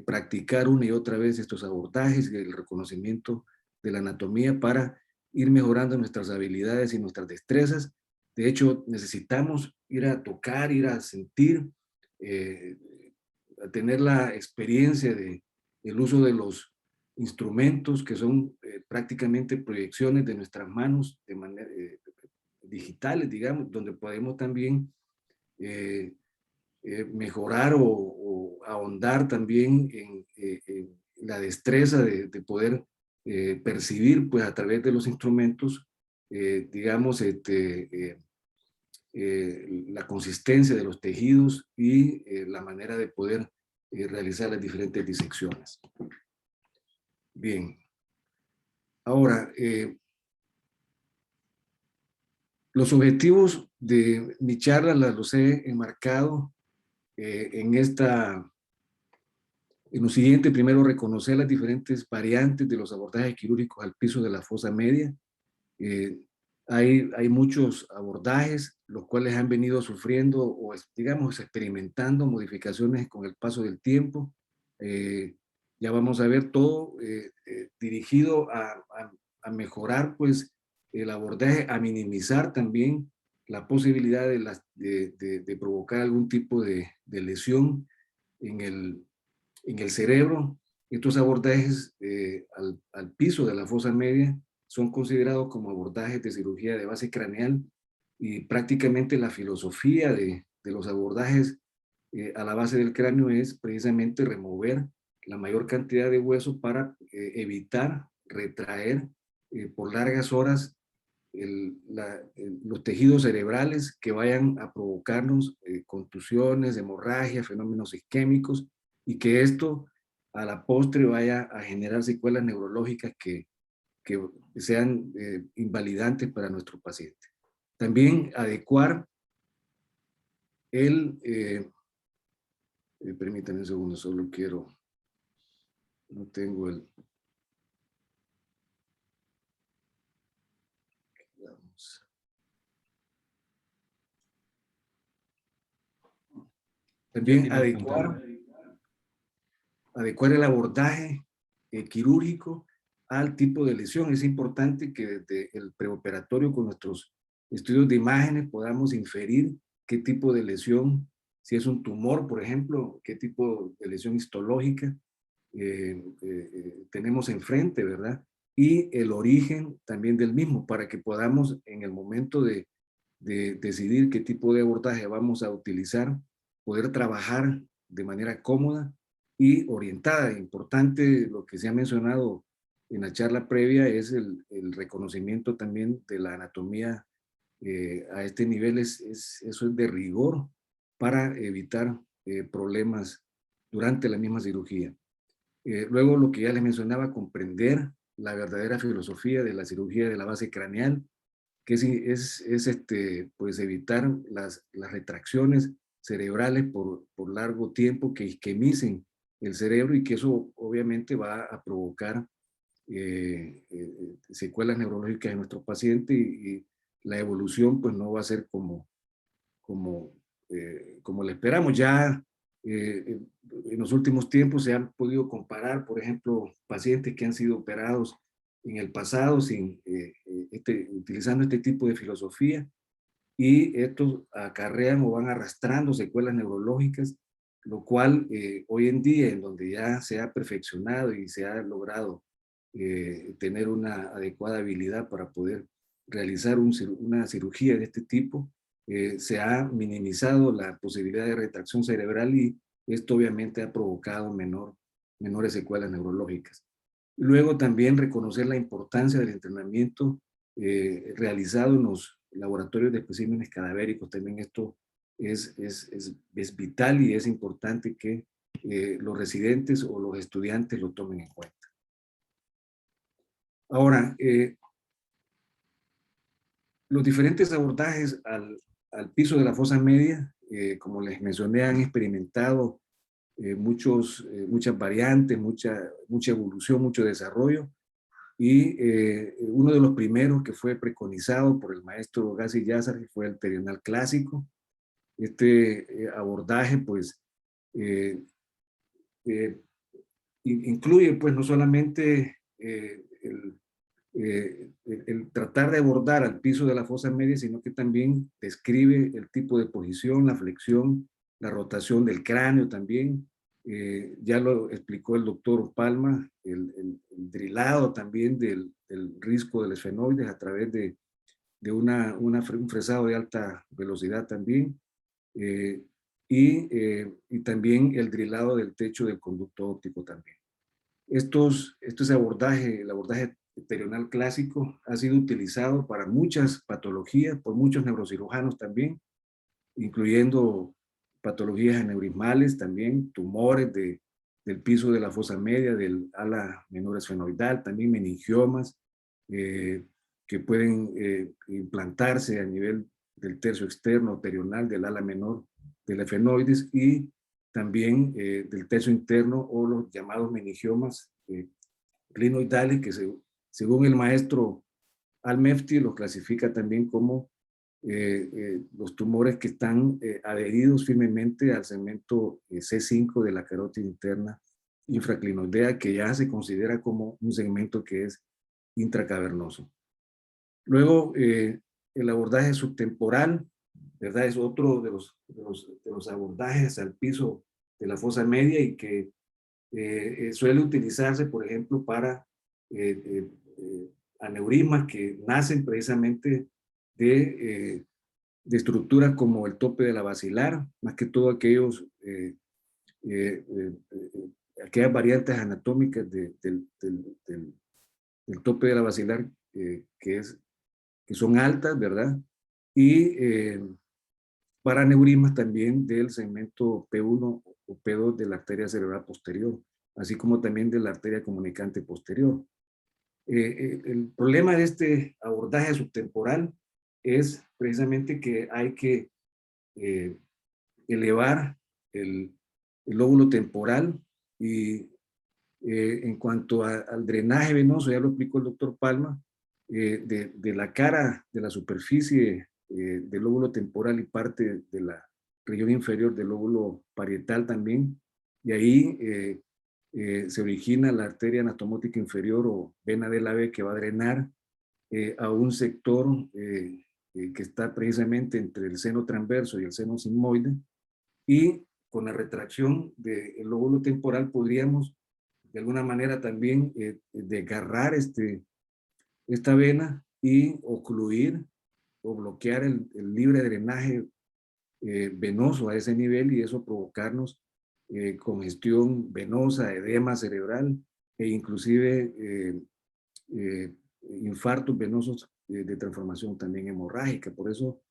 practicar una y otra vez estos abordajes y el reconocimiento de la anatomía para ir mejorando nuestras habilidades y nuestras destrezas. De hecho, necesitamos ir a tocar, ir a sentir, a tener la experiencia de el uso de los instrumentos que son prácticamente proyecciones de nuestras manos de manera digitales, digamos, donde podemos también mejorar o ahondar también en la destreza de poder percibir, pues a través de los instrumentos, digamos, la consistencia de los tejidos y la manera de poder realizar las diferentes disecciones. Bien. Ahora, los objetivos de mi charla los he enmarcado en lo siguiente. Primero, reconocer las diferentes variantes de los abordajes quirúrgicos al piso de la fosa media. Hay muchos abordajes, los cuales han venido sufriendo o, digamos, experimentando modificaciones con el paso del tiempo. Ya vamos a ver todo dirigido a mejorar, pues, el abordaje, a minimizar también la posibilidad de provocar algún tipo de lesión en el cerebro. Estos abordajes al piso de la fosa media son considerados como abordajes de cirugía de base craneal, y prácticamente la filosofía de los abordajes a la base del cráneo es precisamente remover la mayor cantidad de hueso para evitar retraer por largas horas los tejidos cerebrales que vayan a provocarnos contusiones, hemorragias, fenómenos isquémicos, y que esto a la postre vaya a generar secuelas neurológicas que sean invalidantes para nuestro paciente. También adecuar permítanme un segundo, solo quiero, no tengo el... Vamos. También adecuar el abordaje quirúrgico al tipo de lesión. Es importante que desde el preoperatorio, con nuestros estudios de imágenes, podamos inferir qué tipo de lesión, si es un tumor, por ejemplo, qué tipo de lesión histológica tenemos enfrente, ¿verdad? Y el origen también del mismo, para que podamos, en el momento de decidir qué tipo de abordaje vamos a utilizar, poder trabajar de manera cómoda y orientada. Importante, lo que se ha mencionado en la charla previa, es el reconocimiento también de la anatomía a este nivel. Eso es de rigor para evitar problemas durante la misma cirugía. Luego, lo que ya les mencionaba, comprender la verdadera filosofía de la cirugía de la base craneal, que es pues evitar las retracciones cerebrales por largo tiempo que isquemicen el cerebro, y que eso obviamente va a provocar secuelas neurológicas en nuestro paciente, y la evolución pues no va a ser como le esperamos. Ya en los últimos tiempos se han podido comparar, por ejemplo, pacientes que han sido operados en el pasado utilizando este tipo de filosofía, y estos acarrean o van arrastrando secuelas neurológicas, lo cual hoy en día, en donde ya se ha perfeccionado y se ha logrado tener una adecuada habilidad para poder realizar una cirugía de este tipo, se ha minimizado la posibilidad de retracción cerebral, y esto obviamente ha provocado menor menores secuelas neurológicas. Luego también reconocer la importancia del entrenamiento realizado en los laboratorios de especímenes cadavéricos. También esto es vital y es importante que los residentes o los estudiantes lo tomen en cuenta. Ahora, los diferentes abordajes al piso de la fosa media, como les mencioné, han experimentado muchas variantes, mucha evolución, mucho desarrollo. Y uno de los primeros que fue preconizado por el maestro Gassi Yazari fue el perional clásico. Este abordaje, pues, incluye, pues, no solamente el tratar de abordar al piso de la fosa media, sino que también describe el tipo de posición, la flexión, la rotación del cráneo también. Ya lo explicó el doctor Palma, el drilado también del risco de los esfenoides a través de un fresado de alta velocidad también. Y también el drilado del techo del conducto óptico también. Este abordaje, el abordaje perional clásico, ha sido utilizado para muchas patologías, por muchos neurocirujanos también, incluyendo patologías aneurismales también, tumores del piso de la fosa media, del ala menor esfenoidal, también meningiomas que pueden implantarse a nivel del tercio externo perional del ala menor del efenoides y también del tercio interno o los llamados meningiomas clinoidales que según el maestro Al-Mefti los clasifica también como los tumores que están adheridos firmemente al segmento C5 de la carótida interna infraclinoidea, que ya se considera como un segmento que es intracavernoso. Luego, el abordaje subtemporal, ¿verdad? Es otro de los abordajes al piso de la fosa media y que suele utilizarse, por ejemplo, para aneurismas que nacen precisamente de estructuras como el tope de la basilar, más que todo aquellas variantes anatómicas del tope de la basilar que son altas, ¿verdad? Y para aneurismas también del segmento P1 o P2 de la arteria cerebral posterior, así como también de la arteria comunicante posterior. El problema de este abordaje subtemporal es precisamente que hay que elevar el lóbulo temporal y en cuanto al drenaje venoso, ya lo explicó el doctor Palma, de la cara, de la superficie del lóbulo temporal y parte de la región inferior del lóbulo parietal también, y ahí se origina la arteria anatomótica inferior o vena de la B que va a drenar a un sector que está precisamente entre el seno transverso y el seno sigmoide, y con la retracción del lóbulo temporal podríamos de alguna manera también desgarrar esta vena y ocluir o bloquear el libre drenaje venoso a ese nivel, y eso provocarnos congestión venosa, edema cerebral e inclusive infartos venosos de transformación también hemorrágica. Por eso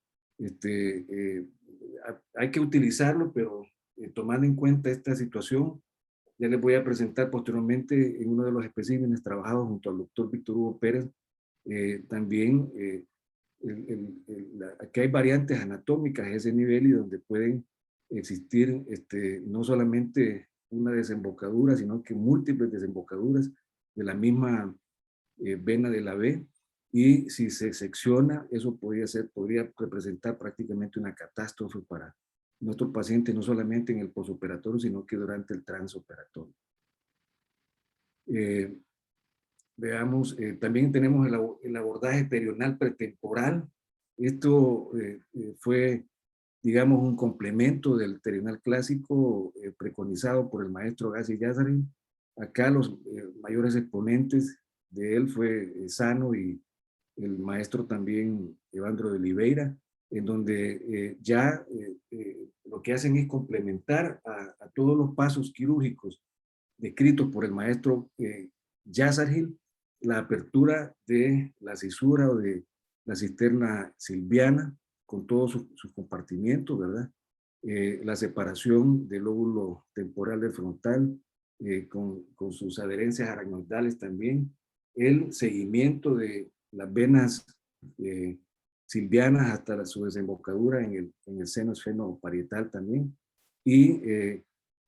hay que utilizarlo, pero tomando en cuenta esta situación, ya les voy a presentar posteriormente en uno de los especímenes trabajados junto al doctor Víctor Hugo Pérez, también aquí hay variantes anatómicas a ese nivel y donde pueden existir no solamente una desembocadura, sino que múltiples desembocaduras de la misma vena de la B, y si se secciona, eso podría representar prácticamente una catástrofe para nuestro paciente, no solamente en el posoperatorio, sino que durante el transoperatorio. Veamos, también tenemos el abordaje perional pretemporal. Esto fue, digamos, un complemento del perional clásico preconizado por el maestro Gassi Yazari. Acá los mayores exponentes de él fue Sano y el maestro también Evandro de Oliveira, en donde lo que hacen es complementar a todos los pasos quirúrgicos descritos por el maestro Yazargil, la apertura de la cisura o de la cisterna silviana con todos sus compartimientos, ¿verdad? La separación del lóbulo temporal del frontal con sus adherencias aracnoidales también, el seguimiento de las venas silvianas hasta su desembocadura en el seno esfenoparietal también, y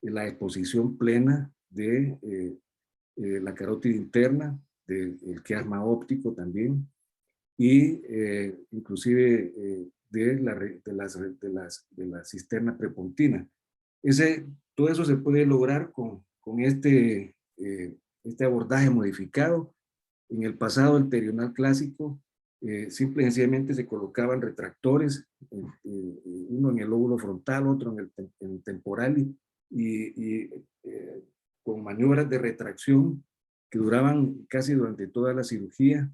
la exposición plena de la carótida interna, del quiasma óptico también, y inclusive de la cisterna prepontina. Todo eso se puede lograr con este abordaje modificado. En el pasado, el terional clásico, simple y sencillamente se colocaban retractores, uno en el lóbulo frontal, otro en el temporal, y con maniobras de retracción que duraban casi durante toda la cirugía.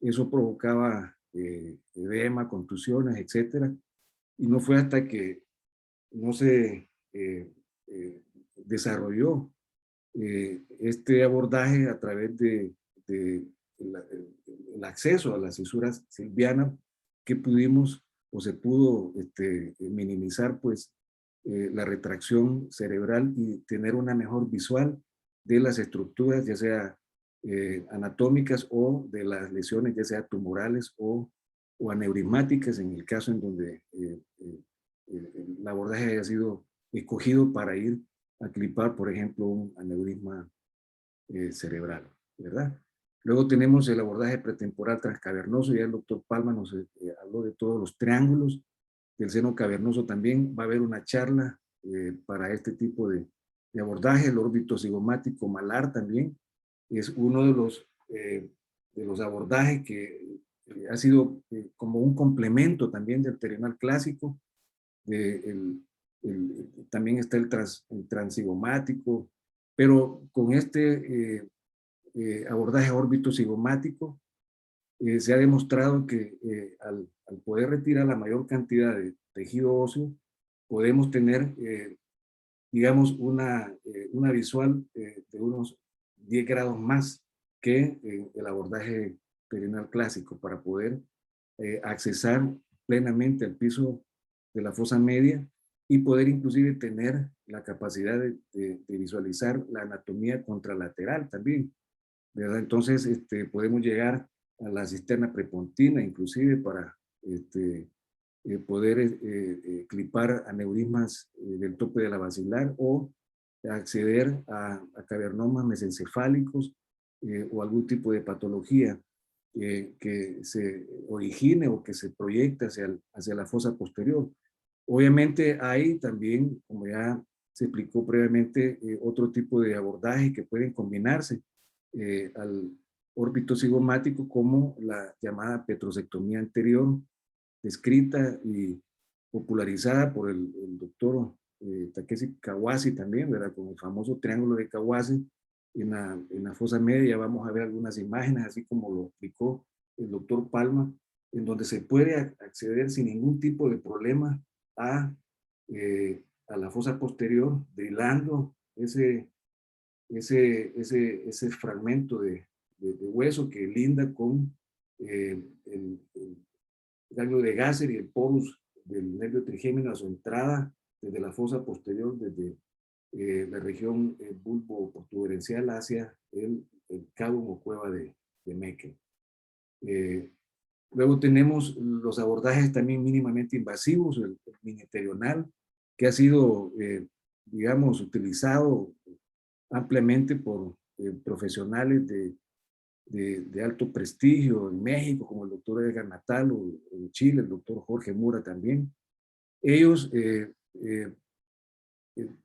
Eso provocaba edema, contusiones, etcétera. Y no fue hasta que no se desarrolló este abordaje a través de el acceso a las cisuras silvianas que pudimos o se pudo minimizar pues la retracción cerebral y tener una mejor visual de las estructuras, ya sea anatómicas o de las lesiones, ya sea tumorales o aneurismáticas, en el caso en donde el abordaje haya sido escogido para ir a clipar, por ejemplo, un aneurisma cerebral, ¿verdad? Luego tenemos el abordaje pretemporal transcavernoso, ya el doctor Palma nos habló de todos los triángulos del seno cavernoso también. Va a haber una charla para este tipo de abordaje. El órbito cigomático malar también es uno de los abordajes que ha sido como un complemento también del terional clásico. También está el transigomático, pero con este abordaje órbito cigomático se ha demostrado que al poder retirar la mayor cantidad de tejido óseo, podemos tener, digamos, una visual de unos 10 grados más que el abordaje terional clásico para poder accesar plenamente al piso de la fosa media y poder inclusive tener la capacidad de visualizar la anatomía contralateral también, ¿verdad? Entonces podemos llegar a la cisterna prepontina inclusive para poder clipar aneurismas del tope de la basilar o acceder a cavernomas mesencefálicos o algún tipo de patología que se origine o que se proyecte hacia la fosa posterior. Obviamente hay también, como ya se explicó previamente, otro tipo de abordaje que pueden combinarse al órbito cigomático, como la llamada petrosectomía anterior, descrita y popularizada por el doctor Takeshi Kawase también, ¿verdad? Con el famoso triángulo de Kawase en la fosa media. Vamos a ver algunas imágenes, así como lo explicó el doctor Palma, en donde se puede acceder sin ningún tipo de problema a la fosa posterior, drilando ese fragmento de hueso que linda con el ganglio de Gasser y el porus del nervio trigémino a su entrada desde la fosa posterior, desde la región bulbo-protuberencial hacia el cabo o cueva de Meckel. Luego tenemos los abordajes también mínimamente invasivos, el miniterional, que ha sido, digamos, utilizado ampliamente por profesionales de alto prestigio en México, como el doctor Edgar Natal, o en Chile, el doctor Jorge Mura también. Ellos,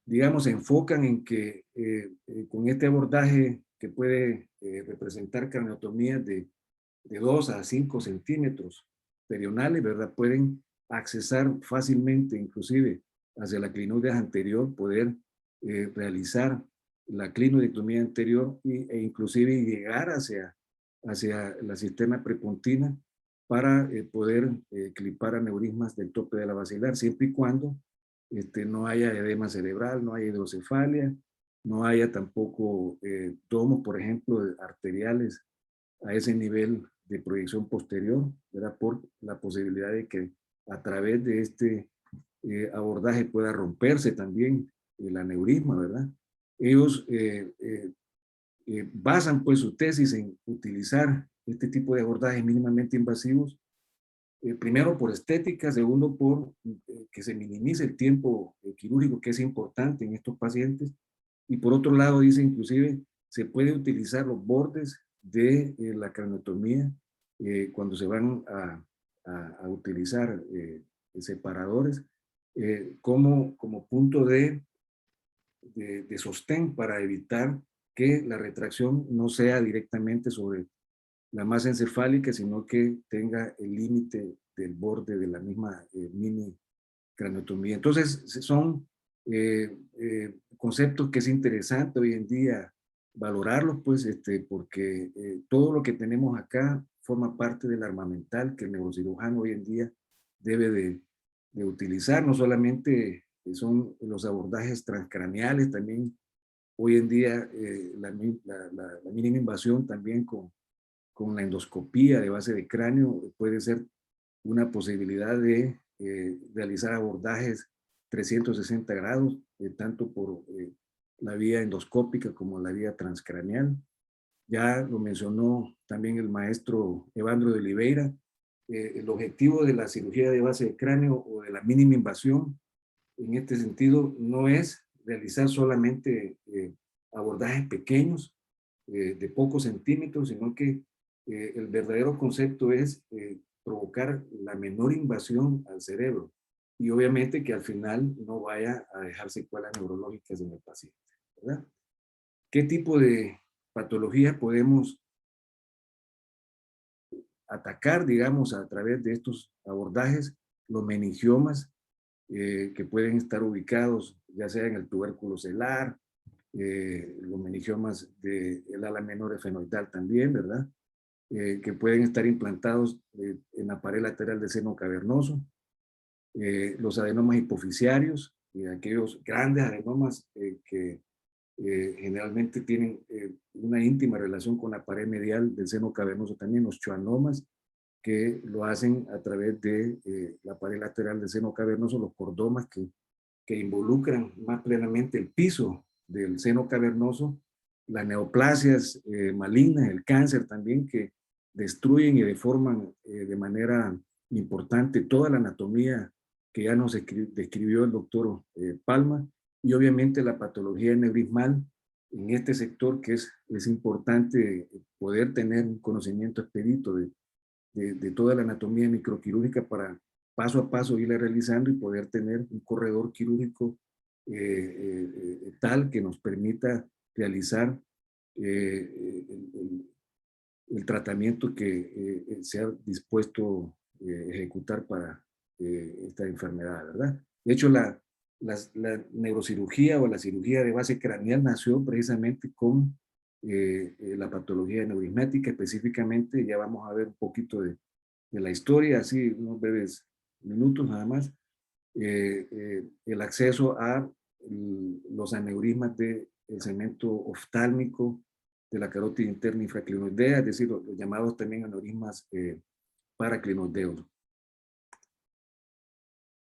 digamos, se enfocan en que con este abordaje que puede representar craniotomías de 2 a 5 centímetros perionales, ¿verdad? Pueden accesar fácilmente, inclusive hacia la clinoides anterior, poder realizar la clinoidectomía anterior e inclusive llegar hacia la cisterna prepontina para poder clipar aneurismas del tope de la basilar, siempre y cuando no haya edema cerebral, no haya hidrocefalia no haya tampoco tomos, por ejemplo, arteriales a ese nivel de proyección posterior, ¿verdad? Por la posibilidad de que a través de este abordaje pueda romperse también el aneurisma, ¿verdad? Ellos basan pues su tesis en utilizar este tipo de abordajes mínimamente invasivos, primero por estética, segundo por que se minimice el tiempo quirúrgico, que es importante en estos pacientes, y por otro lado dice inclusive se puede utilizar los bordes de la craniotomía cuando se van a utilizar separadores como punto de sostén para evitar que la retracción no sea directamente sobre la masa encefálica, sino que tenga el límite del borde de la misma mini craniotomía. Entonces, son conceptos que es interesante hoy en día valorarlos, pues, porque todo lo que tenemos acá forma parte del armamental que el neurocirujano hoy en día debe de utilizar. No solamente son los abordajes transcraneales, también hoy en día la mínima invasión también con la endoscopía de base de cráneo puede ser una posibilidad de realizar abordajes 360 grados, tanto por la vía endoscópica como la vía transcraneal. Ya lo mencionó también el maestro Evandro de Oliveira, el objetivo de la cirugía de base de cráneo o de la mínima invasión, en este sentido, no es realizar solamente abordajes pequeños, de pocos centímetros, sino que el verdadero concepto es provocar la menor invasión al cerebro y obviamente que al final no vaya a dejar secuelas neurológicas en el paciente, ¿verdad? ¿Qué tipo de patologías podemos atacar, digamos, a través de estos abordajes? Los meningiomas, que pueden estar ubicados ya sea en el tubérculo celular, los meningiomas del ala menor efenoidal también, ¿verdad? Que pueden estar implantados en la pared lateral del seno cavernoso, los adenomas hipofisiarios, aquellos grandes adenomas que generalmente tienen una íntima relación con la pared medial del seno cavernoso también, los schwannomas, que lo hacen a través de la pared lateral del seno cavernoso, los cordomas que involucran más plenamente el piso del seno cavernoso, las neoplasias malignas, el cáncer también, que destruyen y deforman de manera importante toda la anatomía que ya nos describió el doctor Palma, y obviamente la patología neurismal en este sector, que es importante poder tener un conocimiento expedito de toda la anatomía microquirúrgica para paso a paso irla realizando y poder tener un corredor quirúrgico tal que nos permita realizar el tratamiento que se ha dispuesto ejecutar para esta enfermedad, ¿verdad? De hecho, la neurocirugía o la cirugía de base craneal nació precisamente con la patología neurismática, específicamente, ya vamos a ver un poquito de la historia, así unos breves minutos nada más, el acceso a los aneurismas del segmento oftálmico de la carótida interna infraclinoidea, es decir, los llamados también aneurismas paraclinoideos.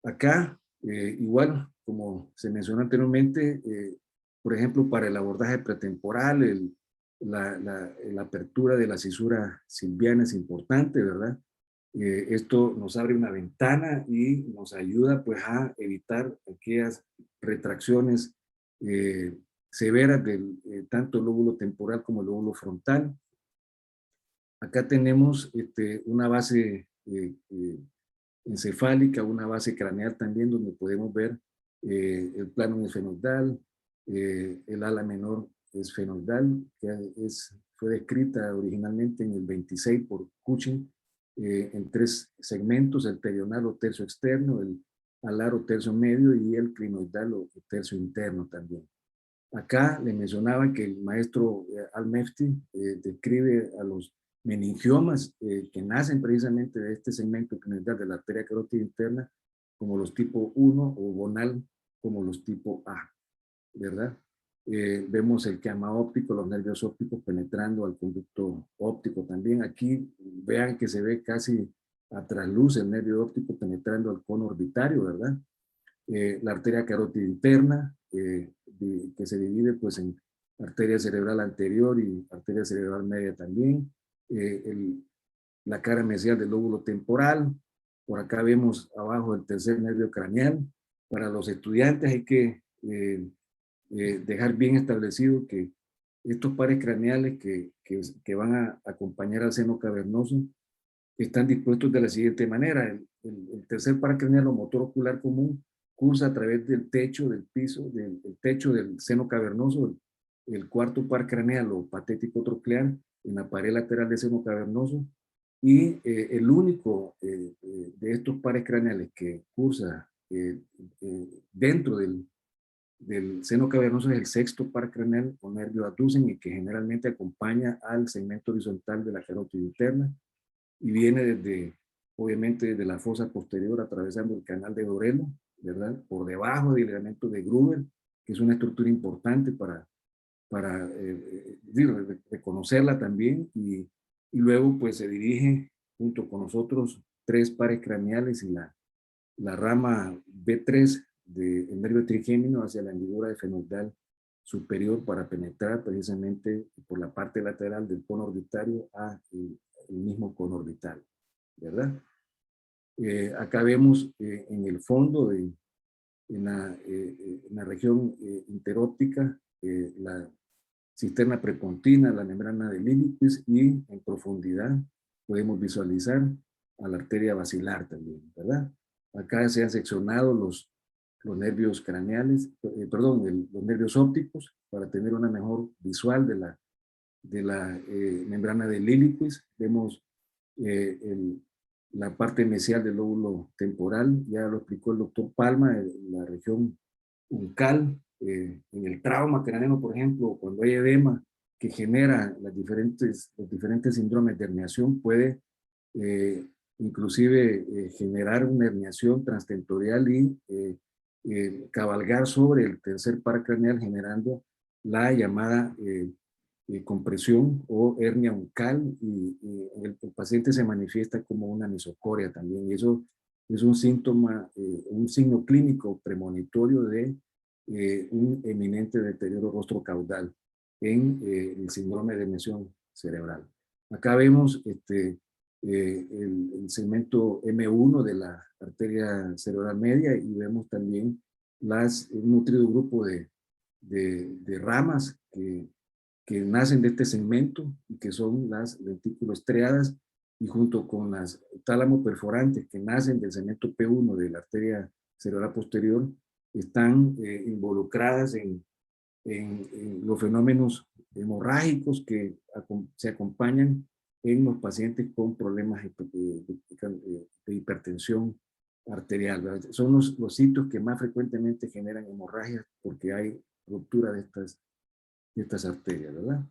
Acá, igual, como se mencionó anteriormente, por ejemplo, para el abordaje pretemporal, la apertura de la cisura silviana es importante, ¿verdad? Esto nos abre una ventana y nos ayuda pues a evitar aquellas retracciones severas del tanto el lóbulo temporal como el lóbulo frontal. Acá tenemos una base encefálica, una base craneal también, donde podemos ver el plano esfenoidal, el ala menor esfenoidal, que fue descrita originalmente en el 26 por Cushing, en 3 segmentos: el perional o tercio externo, el alar o tercio medio y el clinoidal o tercio interno también. Acá le mencionaba que el maestro Al-Mefti describe a los meningiomas que nacen precisamente de este segmento clinoidal de la arteria carótida interna como los tipo 1 o bonal como los tipo A, ¿verdad? vemos el llama óptico, los nervios ópticos penetrando al conducto óptico también. Aquí vean que se ve casi a trasluz el nervio óptico penetrando al cono orbitario, ¿verdad? La arteria carótida interna, que se divide pues en arteria cerebral anterior y arteria cerebral media también. La cara mesial del lóbulo temporal. Por acá vemos abajo el tercer nervio craneal. Para los estudiantes hay que dejar bien establecido que estos pares craneales que van a acompañar al seno cavernoso están dispuestos de la siguiente manera. El tercer par craneal o motor ocular común cursa a través del techo del piso, del techo del seno cavernoso. El cuarto par craneal o patético troclear en la pared lateral del seno cavernoso. Y el único de estos pares craneales que cursa dentro del seno cavernoso es el sexto par craneal o nervio abducen y que generalmente acompaña al segmento horizontal de la carótida interna y viene desde, obviamente, desde la fosa posterior atravesando el canal de Dorelo, ¿verdad? Por debajo del ligamento de Gruber, que es una estructura importante para reconocerla también y luego pues se dirige junto con los otros tres pares craneales y la rama B3 del nervio trigémino hacia la hendidura efenoidal superior para penetrar precisamente por la parte lateral del cono orbitario a el mismo cono orbital, ¿verdad? Acá vemos en el fondo, en la región interóptica, la cisterna prepontina, la membrana de Lilliquist y en profundidad podemos visualizar a la arteria basilar también, ¿verdad? Acá se han seccionado los nervios craneales, los nervios ópticos para tener una mejor visual de la membrana de Lilliquist. Vemos la parte mesial del lóbulo temporal, ya lo explicó el doctor Palma, la región uncal, en el trauma craneano, por ejemplo, cuando hay edema que genera los diferentes síndromes de herniación, puede inclusive generar una herniación transtentorial y cabalgar sobre el tercer par craneal generando la llamada compresión o hernia uncal y el paciente se manifiesta como una mesocoria también y eso es un síntoma, un signo clínico premonitorio de un eminente deterioro rostrocaudal en el síndrome de herniación cerebral. Acá vemos el segmento M1 de la arteria cerebral media y vemos también un nutrido grupo de ramas que nacen de este segmento y que son las lentículas estriadas y junto con las tálamo perforantes que nacen del segmento P1 de la arteria cerebral posterior están involucradas en los fenómenos hemorrágicos que se acompañan en los pacientes con problemas de hipertensión arterial, ¿verdad? Son los sitios que más frecuentemente generan hemorragias porque hay ruptura de estas arterias, ¿verdad?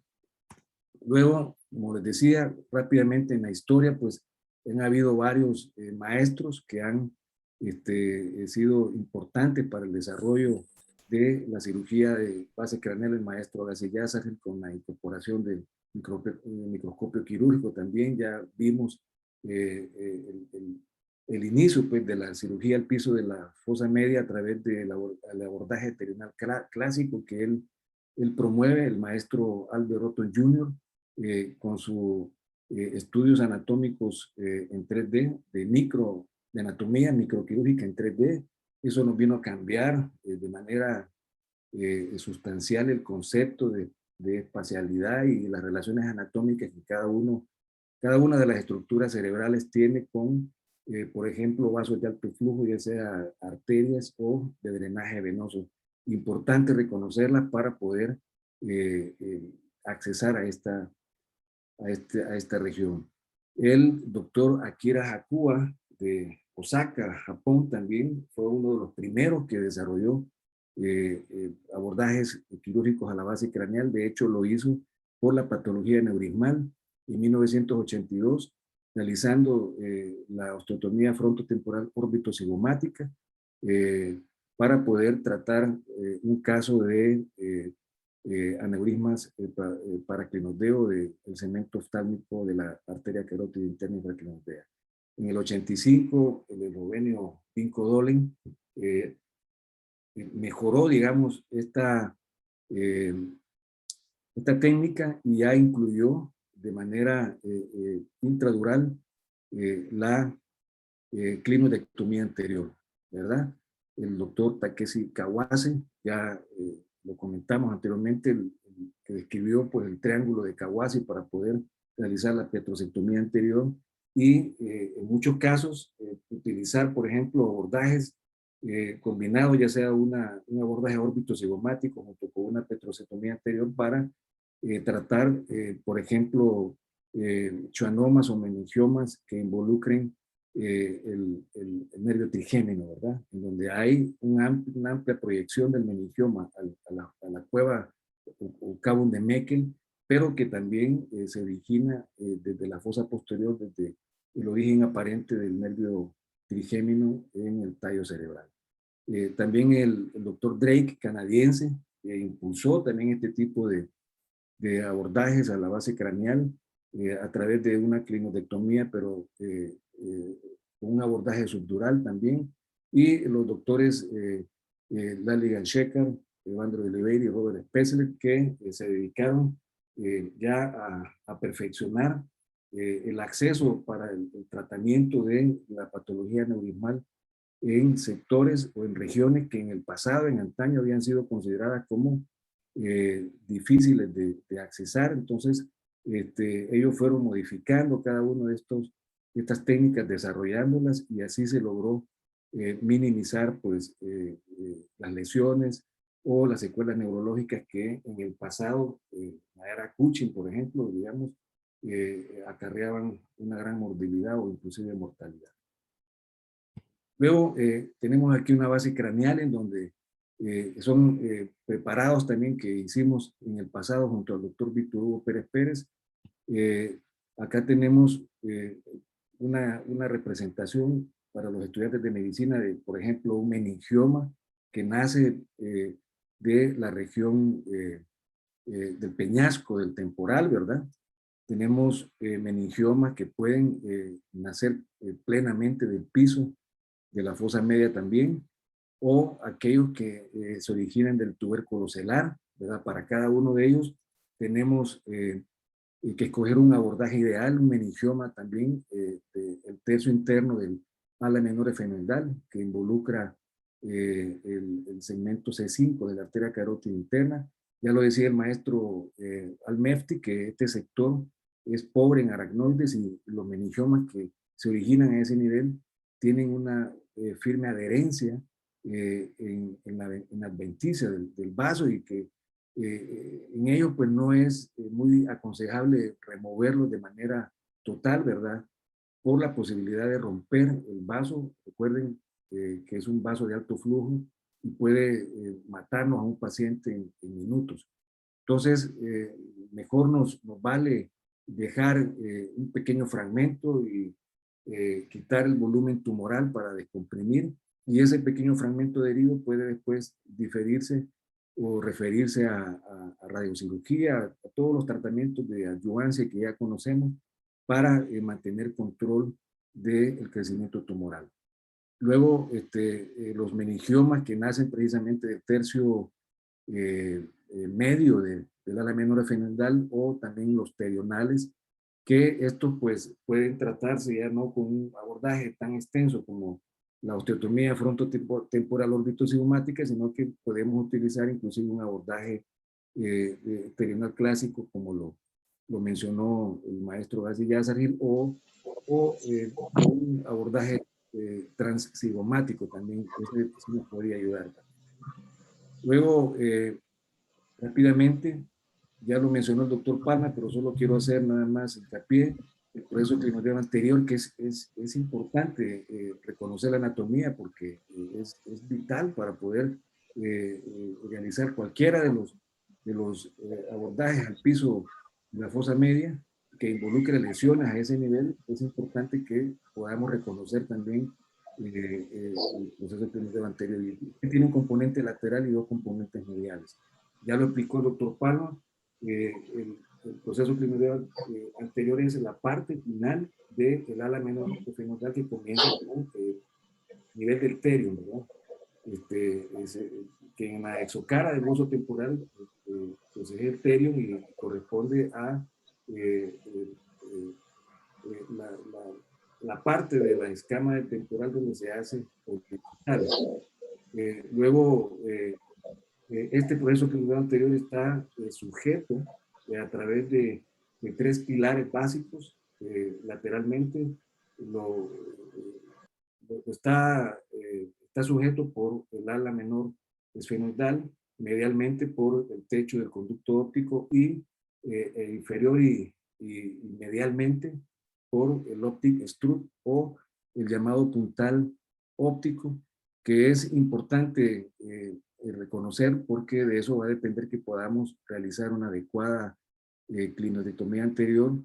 Luego, como les decía, rápidamente en la historia, pues han habido varios maestros que han sido importantes para el desarrollo de la cirugía de base craneal. El maestro Gassi-Yazarel con la incorporación del microscopio quirúrgico también ya vimos el inicio pues, de la cirugía al piso de la fosa media a través del abordaje terminal clásico que él promueve, el maestro Albert Rotton Jr., con sus estudios anatómicos en 3D, de anatomía microquirúrgica en 3D. Eso nos vino a cambiar de manera sustancial el concepto de espacialidad y las relaciones anatómicas que cada una de las estructuras cerebrales tiene con, por ejemplo, vasos de alto flujo, ya sea arterias o de drenaje venoso. Importante reconocerlas para poder accesar a esta región. El doctor Akira Hakuwa de Osaka, Japón, también fue uno de los primeros que desarrolló abordajes quirúrgicos a la base craneal. De hecho, lo hizo por la patología neurismal en 1982, realizando la osteotomía frontotemporal órbito-cigomática para poder tratar un caso de aneurismas paraclinodeo del segmento oftálmico de la arteria carótida interna intraclinodea. En el 85, el eslovenio Vinko Dolen mejoró, digamos, esta técnica y ya incluyó de manera intradural la clinodectomía anterior, ¿verdad? El doctor Takeshi Kawase, ya lo comentamos anteriormente, que describió pues, el triángulo de Kawase para poder realizar la petrosectomía anterior y en muchos casos utilizar, por ejemplo, abordajes combinados, ya sea un abordaje órbito-cigomático junto con una petrosectomía anterior para tratar, por ejemplo, schwannomas o meningiomas que involucren el nervio trigémino, ¿verdad? En donde hay una amplia proyección del meningioma a la cueva o cavum de Meckel, pero que también se origina desde la fosa posterior, desde el origen aparente del nervio trigémino en el tallo cerebral. También el doctor Drake, canadiense, impulsó también este tipo de abordajes a la base craneal a través de una clinodectomía, pero con un abordaje subdural también. Y los doctores Laligan Shekhar, Evandro de Oliveira y Robert Spessler, que se dedicaron ya a perfeccionar el acceso para el tratamiento de la patología aneurismal en sectores o en regiones que en el pasado, en antaño, habían sido consideradas como difíciles de accesar. Entonces, ellos fueron modificando cada uno de estas técnicas, desarrollándolas, y así se logró minimizar pues, las lesiones o las secuelas neurológicas que en el pasado, la era Cushing, por ejemplo, digamos, acarreaban una gran morbilidad o inclusive mortalidad. Luego tenemos aquí una base craneal en donde son preparados también que hicimos en el pasado junto al doctor Víctor Hugo Pérez Pérez. Acá tenemos una representación para los estudiantes de medicina de, por ejemplo, un meningioma que nace de la región del peñasco, del temporal, ¿verdad? Tenemos meningiomas que pueden nacer plenamente del piso de la fosa media también, o aquellos que se originan del tubérculo celar, ¿verdad? Para cada uno de ellos tenemos que escoger un abordaje ideal, un meningioma también del tercio interno del ala menor efemendal, que involucra el segmento C5 de la arteria carótida interna. Ya lo decía el maestro Almefti, que este sector es pobre en aracnoides y los meningiomas que se originan a ese nivel tienen una firme adherencia en la adventicia del vaso, y que en ello pues no es muy aconsejable removerlos de manera total, ¿verdad? Por la posibilidad de romper el vaso. Recuerden que es un vaso de alto flujo y puede matarnos a un paciente en minutos. Entonces, mejor nos vale dejar un pequeño fragmento y quitar el volumen tumoral para descomprimir, y ese pequeño fragmento de herido puede después diferirse o referirse a radiocirugía, a todos los tratamientos de adyuvancia que ya conocemos para mantener control del crecimiento tumoral. Luego, los meningiomas que nacen precisamente del tercio medio del ala menor efemendal, o también los terionales, que estos pues pueden tratarse ya no con un abordaje tan extenso como la osteotomía frontotemporal orbitocigomática, sino que podemos utilizar inclusive un abordaje terional clásico, como lo mencionó el maestro Gassi Yazaril, o un abordaje transsigomático también, ese sí nos podría ayudar. Luego, rápidamente, ya lo mencionó el doctor Palma, pero solo quiero hacer nada más hincapié el proceso clinodiano anterior, que es importante reconocer la anatomía, porque es vital para poder realizar cualquiera de los abordajes al piso de la fosa media que involucre lesiones a ese nivel. Es importante que podamos reconocer también el proceso clinodiano anterior, que tiene un componente lateral y dos componentes mediales. ya lo explicó el doctor Palma, el proceso clinoideo anterior es la parte final del ala menor fenodal que comienza con nivel del terium, ¿verdad? Que en la exocara del gozo temporal pues es el terium y corresponde a la parte de la escama del temporal donde se hace orbital. Luego, este proceso clinoideo anterior está sujeto a través de 3 pilares básicos lateralmente. Está sujeto por el ala menor esfenoidal, medialmente por el techo del conducto óptico y inferior y medialmente por el optic strut o el llamado puntal óptico, que es importante reconocer porque de eso va a depender que podamos realizar una adecuada clinoidectomía anterior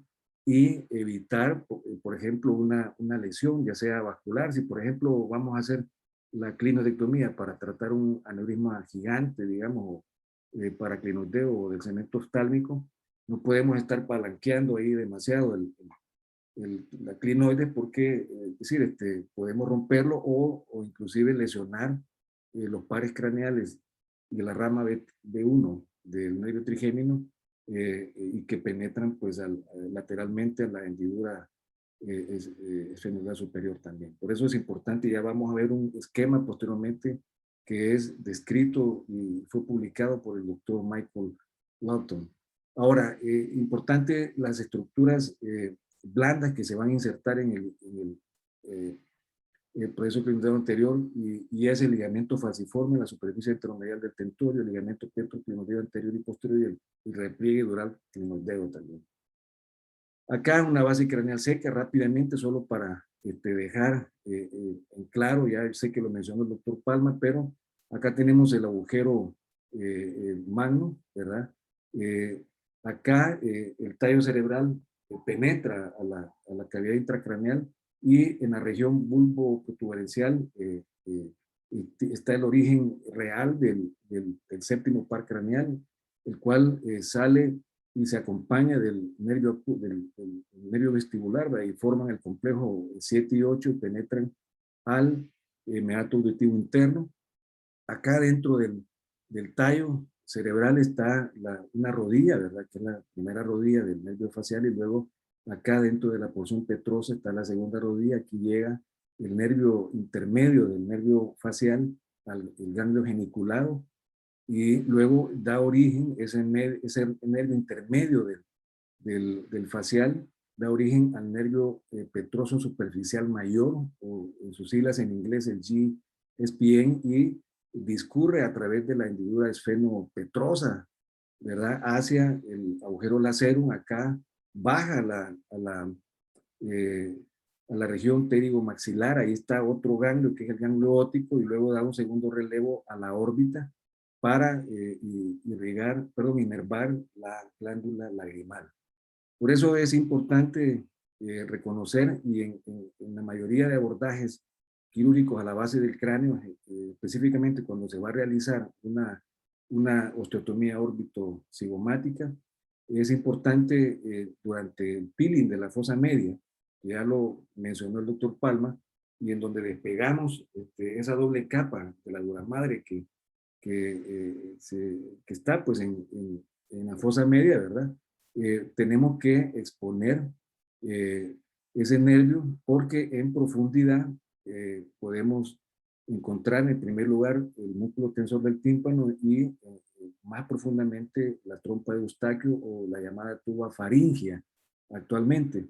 y evitar, por ejemplo, una lesión, ya sea vascular. Si, por ejemplo, vamos a hacer la clinoidectomía para tratar un aneurisma gigante, digamos, para clinoideo del cemento oftálmico, no podemos estar palanqueando ahí demasiado la clinoide porque, es decir, podemos romperlo o inclusive lesionar los pares craneales de la rama B1 del nervio trigémino y que penetran pues lateralmente a la hendidura esfenoidal superior también. Por eso es importante, ya vamos a ver un esquema posteriormente que es descrito y fue publicado por el doctor Michael Lawton. Ahora, importante las estructuras blandas que se van a insertar en el proceso clinoideo anterior y es el ligamento falciforme, la superficie enteromedial del tentorio, el ligamento petroclinoideo anterior y posterior y el repliegue dural clinoideo también. Acá una base craneal seca rápidamente, solo para dejar en claro, ya sé que lo mencionó el doctor Palma, pero acá tenemos el agujero magno, ¿verdad? Acá el tallo cerebral penetra a la cavidad intracraneal y en la región bulbo-protuberencial está el origen real del séptimo par craneal, el cual sale y se acompaña del nervio vestibular, y forman el complejo 7 y 8 y penetran al meato auditivo interno. Acá dentro del tallo cerebral está una rodilla, ¿verdad? Que es la primera rodilla del nervio facial, y luego acá dentro de la porción petrosa está la segunda rodilla. Aquí llega el nervio intermedio del nervio facial al ganglio geniculado, y luego da origen, ese nervio intermedio del facial, da origen al nervio petroso superficial mayor, o en sus siglas en inglés el GSPN, y discurre a través de la hendidura esfenopetrosa, ¿verdad? Hacia el agujero lacerum. Acá baja a la región pterigomaxilar, ahí está otro ganglio que es el ganglio óptico, y luego da un segundo relevo a la órbita para inervar la glándula lagrimal. Por eso es importante reconocer, y en la mayoría de abordajes quirúrgicos a la base del cráneo, específicamente cuando se va a realizar una osteotomía órbito-cigomática, es importante durante el peeling de la fosa media, ya lo mencionó el doctor Palma, y en donde despegamos esa doble capa de la dura madre que está pues en la fosa media, ¿verdad? Tenemos que exponer ese nervio porque en profundidad podemos encontrar en primer lugar el músculo tensor del tímpano y más profundamente la trompa de Eustaquio o la llamada tuba faringea actualmente.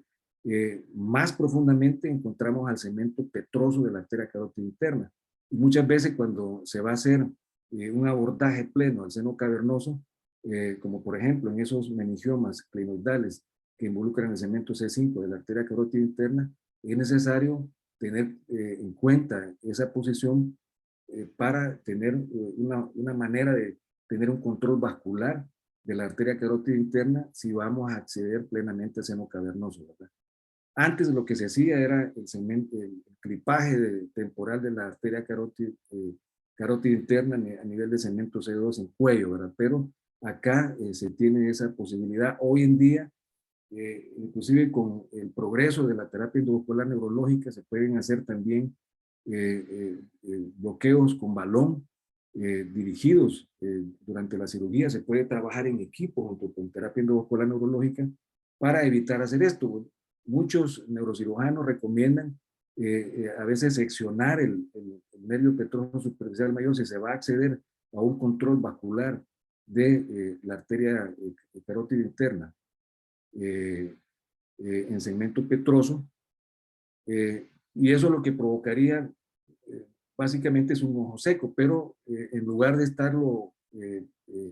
Más profundamente encontramos al cemento petroso de la arteria carótida interna. Y muchas veces cuando se va a hacer un abordaje pleno al seno cavernoso, como por ejemplo en esos meningiomas clinoidales que involucran el cemento C5 de la arteria carótida interna, es necesario tener en cuenta esa posición para tener una manera de tener un control vascular de la arteria carótida interna si vamos a acceder plenamente al seno cavernoso, ¿verdad? Antes lo que se hacía era el clipaje temporal de la arteria carótida carótida interna a nivel de segmento C2 en cuello, ¿verdad? Pero acá se tiene esa posibilidad. Hoy en día, inclusive con el progreso de la terapia endovascular neurológica, se pueden hacer también bloqueos con balón dirigidos durante la cirugía. Se puede trabajar en equipo junto con terapia endovascular neurológica para evitar hacer esto. Muchos neurocirujanos recomiendan a veces seccionar el nervio petroso superficial mayor si se va a acceder a un control vascular de la arteria carótida interna en segmento petroso, y eso lo que provocaría básicamente es un ojo seco, pero en lugar de estarlo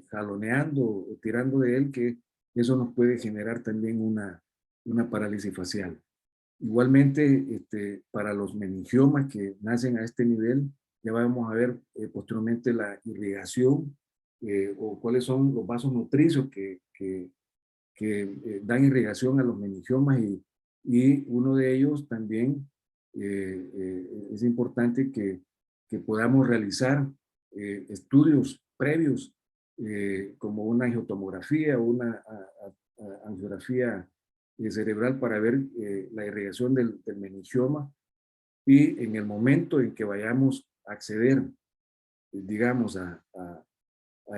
jaloneando o tirando de él, que eso nos puede generar también una parálisis facial. Igualmente, para los meningiomas que nacen a este nivel, ya vamos a ver posteriormente la irrigación o cuáles son los vasos nutricios que dan irrigación a los meningiomas, y uno de ellos también es importante que podamos realizar estudios previos como una angiotomografía o una angiografía cerebral para ver la irrigación del meningioma, y en el momento en que vayamos a acceder, digamos, a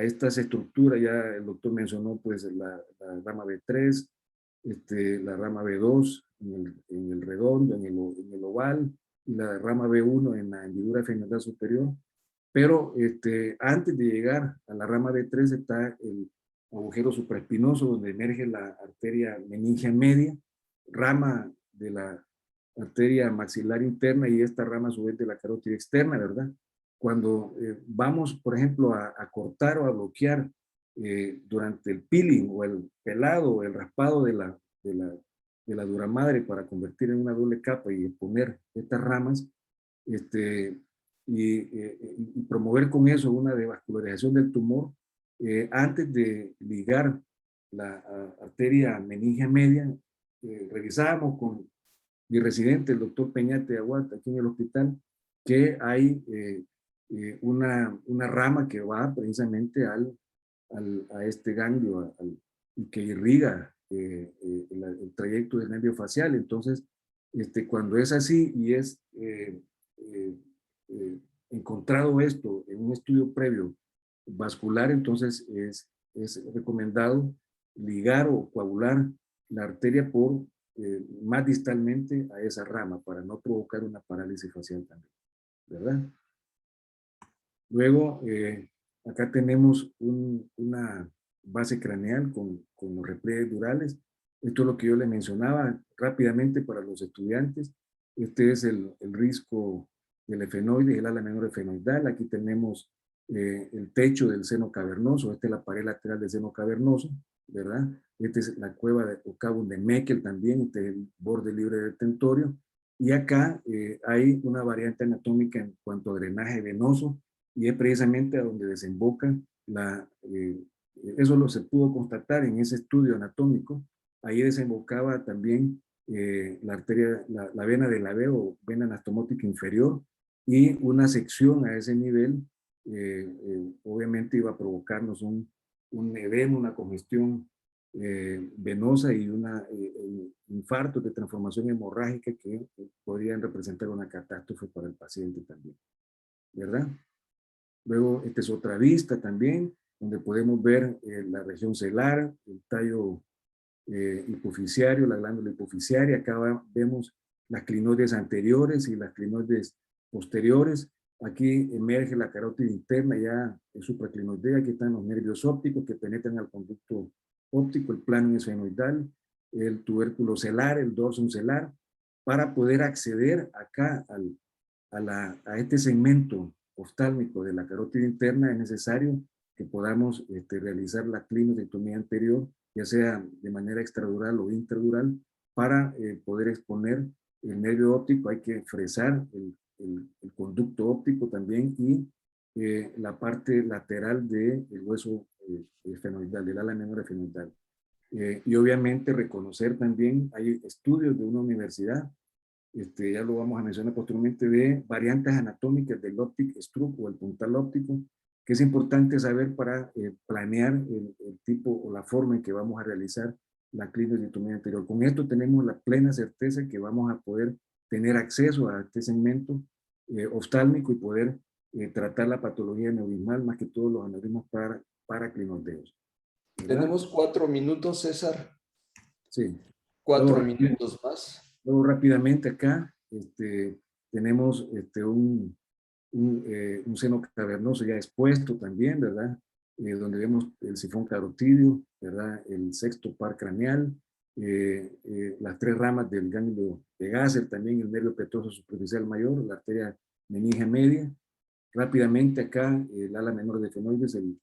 estas estructuras, ya el doctor mencionó pues la rama B3, la rama B2 en el redondo, en el oval, y la rama B1 en la hendidura fenoidal superior. Pero antes de llegar a la rama B3 está el agujero supraespinoso, donde emerge la arteria meningia media, rama de la arteria maxilar interna, y esta rama a su vez de la carótida externa, ¿verdad? Cuando vamos, por ejemplo, a cortar o a bloquear durante el peeling o el pelado o el raspado de la duramadre para convertir en una doble capa y poner estas ramas, y promover con eso una devascularización del tumor, antes de ligar la arteria meningia media, revisábamos con mi residente, el doctor Peñate Aguat, aquí en el hospital, que hay una rama que va precisamente a este ganglio y que irriga el trayecto del nervio facial. Entonces, cuando es así y es encontrado esto en un estudio previo vascular, entonces es recomendado ligar o coagular la arteria por más distalmente a esa rama para no provocar una parálisis facial también, ¿verdad? Luego, acá tenemos una base craneal con los repliegues durales. Esto es lo que yo les mencionaba rápidamente para los estudiantes. Este es el risco del efenoide, el ala menor efenoidal. Aquí tenemos el techo del seno cavernoso. Esta es la pared lateral del seno cavernoso, ¿verdad? Esta es la cueva o cavum de Meckel también, este es el borde libre del tentorio. Y acá hay una variante anatómica en cuanto a drenaje venoso, y es precisamente a donde desemboca eso se pudo constatar en ese estudio anatómico. Ahí desembocaba también la arteria, la vena del labio o vena anastomótica inferior, y una sección a ese nivel obviamente iba a provocarnos un edema, una congestión venosa y un infarto de transformación hemorrágica que podrían representar una catástrofe para el paciente también, ¿verdad? Luego, esta es otra vista también, donde podemos ver la región celar, el tallo hipoficiario, la glándula hipoficiaria. Acá vemos las clinoides anteriores y las clinoides posteriores. Aquí emerge la carótida interna, ya es supraclinoidea. Aquí están los nervios ópticos que penetran al conducto óptico, el plano esfenoidal, el tubérculo celar, el dorsum celar, para poder acceder acá a este segmento oftálmico de la carótida interna. Es necesario que podamos realizar la clinoidectomía anterior, ya sea de manera extradural o intradural, para poder exponer el nervio óptico. Hay que fresar el conducto óptico también, y la parte lateral del hueso esfenoidal, del ala menor esfenoidal. Y obviamente reconocer también, hay estudios de una universidad ya lo vamos a mencionar posteriormente, de variantes anatómicas del optic stroke o el puntal óptico, que es importante saber para planear el tipo o la forma en que vamos a realizar la clinoidectomía anterior. Con esto tenemos la plena certeza que vamos a poder tener acceso a este segmento oftálmico y poder tratar la patología neurismal, más que todos los aneurismas paraclinoideos. Tenemos 4 minutos, César. Sí. 4 minutos más. Luego rápidamente acá tenemos un seno cavernoso ya expuesto también, ¿verdad? Donde vemos el sifón carotidio, ¿verdad? El sexto par craneal, las 3 ramas del ganglio de Gasser, también el nervio petroso superficial mayor, la arteria meningia media. Rápidamente acá el ala menor de efenoides, el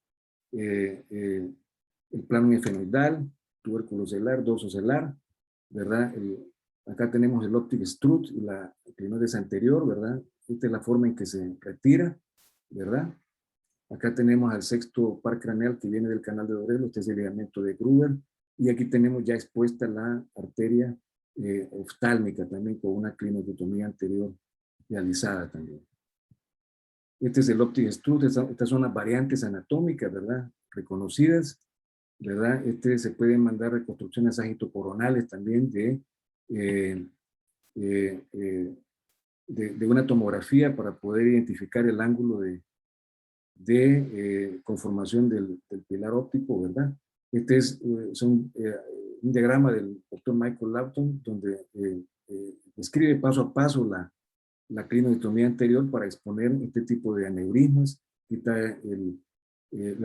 plano efenoidal, tubérculo celular, dorso celular, ¿verdad? Acá tenemos el optic strut y la clinoides anterior, ¿verdad? Esta es la forma en que se retira, ¿verdad? Acá tenemos al sexto par craneal que viene del canal de Dorelo, este es el ligamento de Gruber, y aquí tenemos ya expuesta la arteria oftálmica también con una clinoidectomía anterior realizada también. Este es el optic strut, estas son las variantes anatómicas, ¿verdad? Reconocidas, ¿verdad? Se pueden mandar reconstrucciones sagitocoronales también de una tomografía para poder identificar el ángulo de conformación del pilar óptico, ¿verdad? Este es un diagrama del doctor Michael Lawton, donde describe paso a paso la clinoidectomía anterior para exponer este tipo de aneurismas, quita el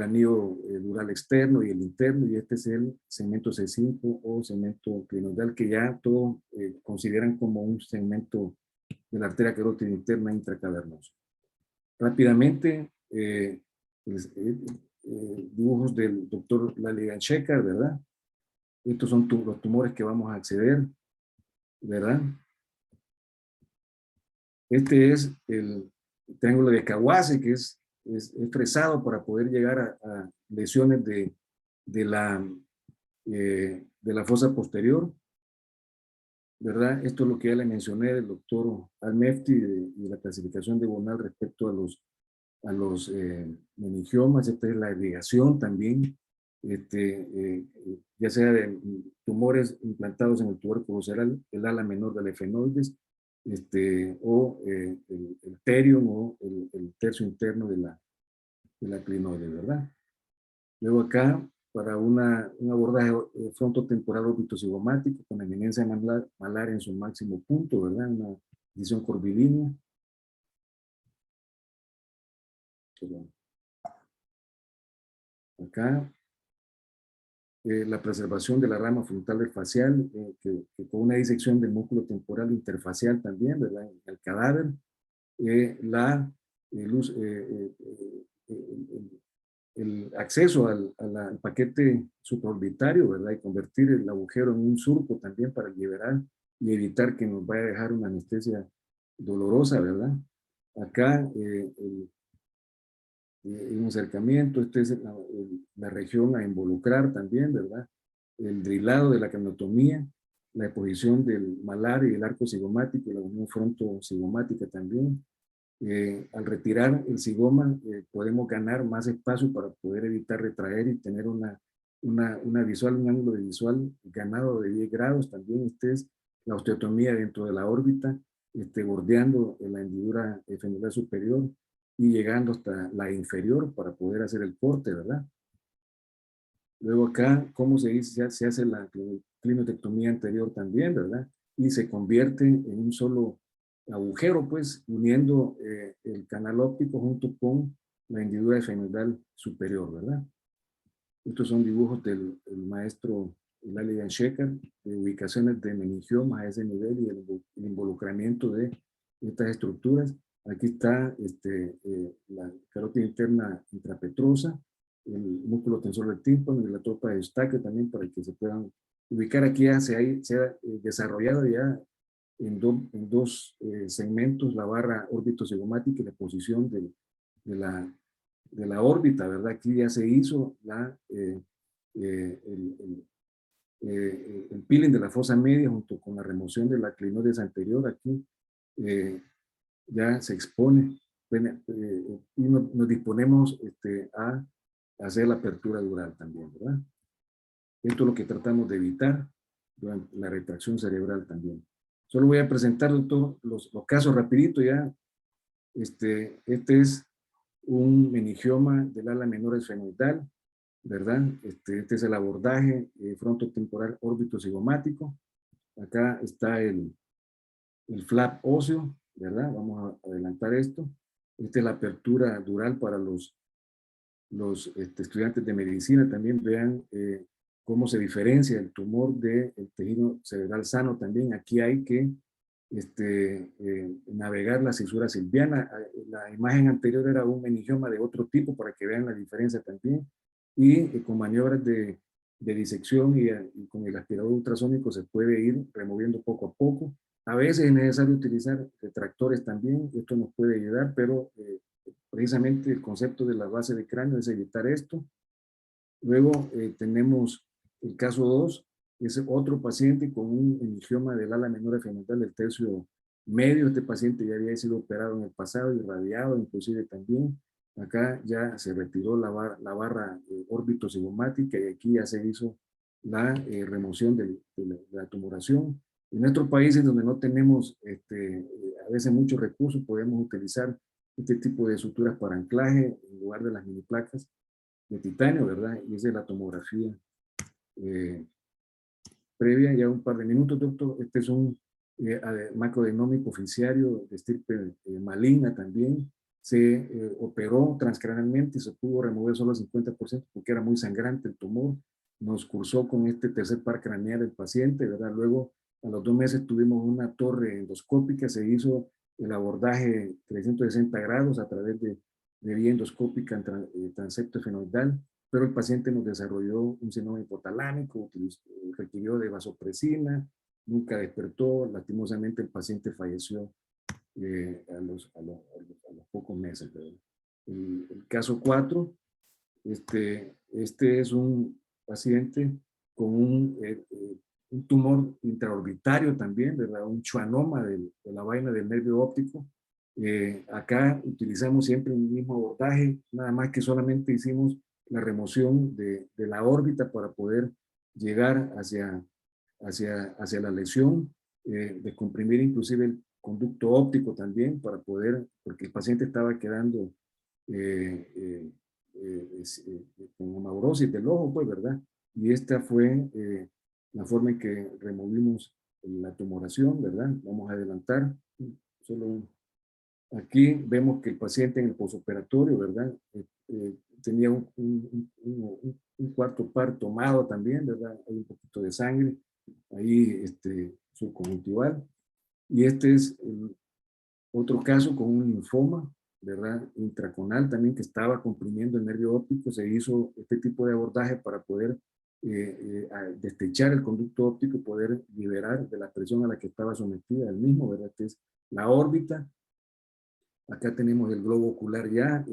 anillo dural externo y el interno, y este es el segmento C5 o segmento clinoidal, que ya todos consideran como un segmento de la arteria carótida interna intracavernosa. Rápidamente, dibujos del doctor Laligan Shekhar, ¿verdad? Estos son los tumores que vamos a acceder, ¿verdad? Este es el triángulo de Kawase, que es fresado para poder llegar a lesiones de la fosa posterior, ¿verdad? Esto es lo que ya le mencioné del doctor Al-Mefti y la clasificación de Bonal respecto a los meningiomas. Esta es la irrigación también, ya sea de tumores implantados en el tubérculo cerebral, el ala menor del efenoides, o el terium o el tercio interno de la clinoide, ¿verdad? Luego acá, para un abordaje frontotemporal orbitocigomático con eminencia malar en su máximo punto, ¿verdad? Una visión curvilínea. Acá, la preservación de la rama frontal facial, que con una disección del músculo temporal interfacial también, ¿verdad? El cadáver, el acceso al paquete supraorbitario, ¿verdad? Y convertir el agujero en un surco también para liberar y evitar que nos vaya a dejar una anestesia dolorosa, ¿verdad? Acá, un acercamiento, esta es la región a involucrar también, ¿verdad? El drilado de la craniotomía, la exposición del malar y el arco cigomático, la unión fronto-cigomática también. Al retirar el cigoma, podemos ganar más espacio para poder evitar retraer y tener una visual, un ángulo de visual ganado de 10 grados. También es la osteotomía dentro de la órbita, bordeando la hendidura femoral superior y llegando hasta la inferior para poder hacer el corte, ¿verdad? Luego acá, ¿cómo se dice? Se hace la clinotectomía anterior también, ¿verdad? Y se convierte en un solo agujero, pues, uniendo el canal óptico junto con la hendidura femoral superior, ¿verdad? Estos son dibujos del maestro Laligan Shekhar, de ubicaciones de meningiomas a ese nivel y el involucramiento de estas estructuras. Aquí está la carótida interna intrapetrosa, el músculo tensor del tímpano y la tropa de Eustaquio también, para que se puedan ubicar. Aquí ya se ha desarrollado ya en dos segmentos la barra órbito-cigomática y la posición de la órbita, ¿verdad? Aquí ya se hizo el peeling de la fosa media junto con la remoción de la clinoides anterior aquí ya se expone y nos disponemos a hacer la apertura dural también, ¿verdad? Esto es lo que tratamos de evitar durante la retracción cerebral también. Solo voy a presentar, doctor, los casos rapidito ya. Este es un meningioma del ala menor esfenoidal, ¿verdad? Este es el abordaje frontotemporal órbito cigomático. Acá está el flap óseo, ¿verdad? Vamos a adelantar esto. Esta es la apertura dural para los estudiantes de medicina. También vean cómo se diferencia el tumor del tejido cerebral sano también. Aquí hay que navegar la cisura silviana. La imagen anterior era un meningioma de otro tipo para que vean la diferencia también. Y con maniobras de disección y con el aspirador ultrasónico se puede ir removiendo poco a poco. A veces es necesario utilizar retractores también, esto nos puede ayudar, pero precisamente el concepto de la base de cráneo es evitar esto. Luego tenemos el caso 2, es otro paciente con un meningioma del ala menor esfenoidal del tercio medio. Este paciente ya había sido operado en el pasado, irradiado inclusive también. Acá ya se retiró la barra órbito cigomática y aquí ya se hizo la remoción de la tumoración. En nuestros países donde no tenemos a veces muchos recursos, podemos utilizar este tipo de suturas para anclaje en lugar de las mini placas de titanio, ¿verdad? Y esa es la tomografía previa, ya un par de minutos, doctor. Este es un macroadenómico oficiario de estirpe maligna también. Se operó transcranealmente y se pudo remover solo el 50% porque era muy sangrante el tumor. Nos cursó con este tercer par craneal del paciente, ¿verdad? Luego, a los 2 meses tuvimos una torre endoscópica, se hizo el abordaje 360 grados a través de vía endoscópica transepto esfenoidal, pero el paciente nos desarrolló un síndrome hipotalámico, requirió de vasopresina, nunca despertó, lastimosamente el paciente falleció a los pocos meses. El caso 4, este es un paciente con un tumor intraorbitario también, ¿verdad? Un schwannoma de la vaina del nervio óptico. Acá utilizamos siempre el mismo abordaje, nada más que solamente hicimos la remoción de la órbita para poder llegar hacia la lesión, descomprimir inclusive el conducto óptico también para poder, porque el paciente estaba quedando con amaurosis del ojo, pues, ¿verdad? Y esta fue la forma en que removimos la tumoración, ¿verdad? Vamos a adelantar solo aquí vemos que el paciente en el posoperatorio, ¿verdad? Tenía un cuarto par tomado también, ¿verdad? Hay un poquito de sangre, ahí subconjuntival. Y este es otro caso con un linfoma, ¿verdad? Intraconal también que estaba comprimiendo el nervio óptico. Se hizo este tipo de abordaje para poder destechar el conducto óptico y poder liberar de la presión a la que estaba sometida el mismo, ¿verdad? Que es la órbita. Acá tenemos el globo ocular ya,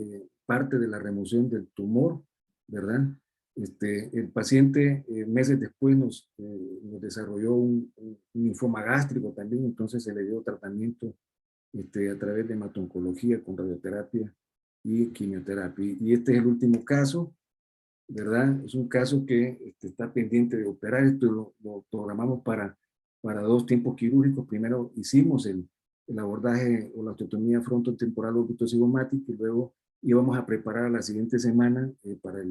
parte de la remoción del tumor, ¿verdad? El paciente meses después nos desarrolló un linfoma gástrico también, entonces se le dio tratamiento a través de hematoncología con radioterapia y quimioterapia. Y este es el último caso, ¿verdad? Es un caso que está pendiente de operar. Esto lo programamos para 2 tiempos quirúrgicos. Primero hicimos el abordaje o la osteotomía frontotemporal órbito cigomática y luego íbamos a preparar la siguiente semana para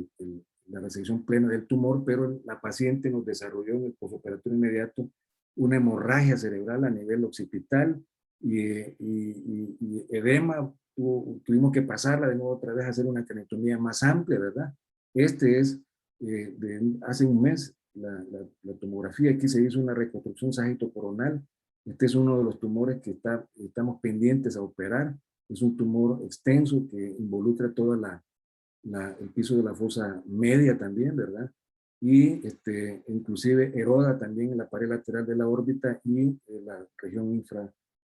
la resección plena del tumor, pero la paciente nos desarrolló en el posoperatorio inmediato una hemorragia cerebral a nivel occipital y edema. Tuvimos que pasarla de nuevo otra vez a hacer una craniotomía más amplia, ¿verdad? Este es de hace un mes la tomografía. Aquí se hizo una reconstrucción sagittocoronal. Este es uno de los tumores que estamos pendientes a operar. Es un tumor extenso que involucra todo el piso de la fosa media también, ¿verdad? Y inclusive eroda también en la pared lateral de la órbita y la región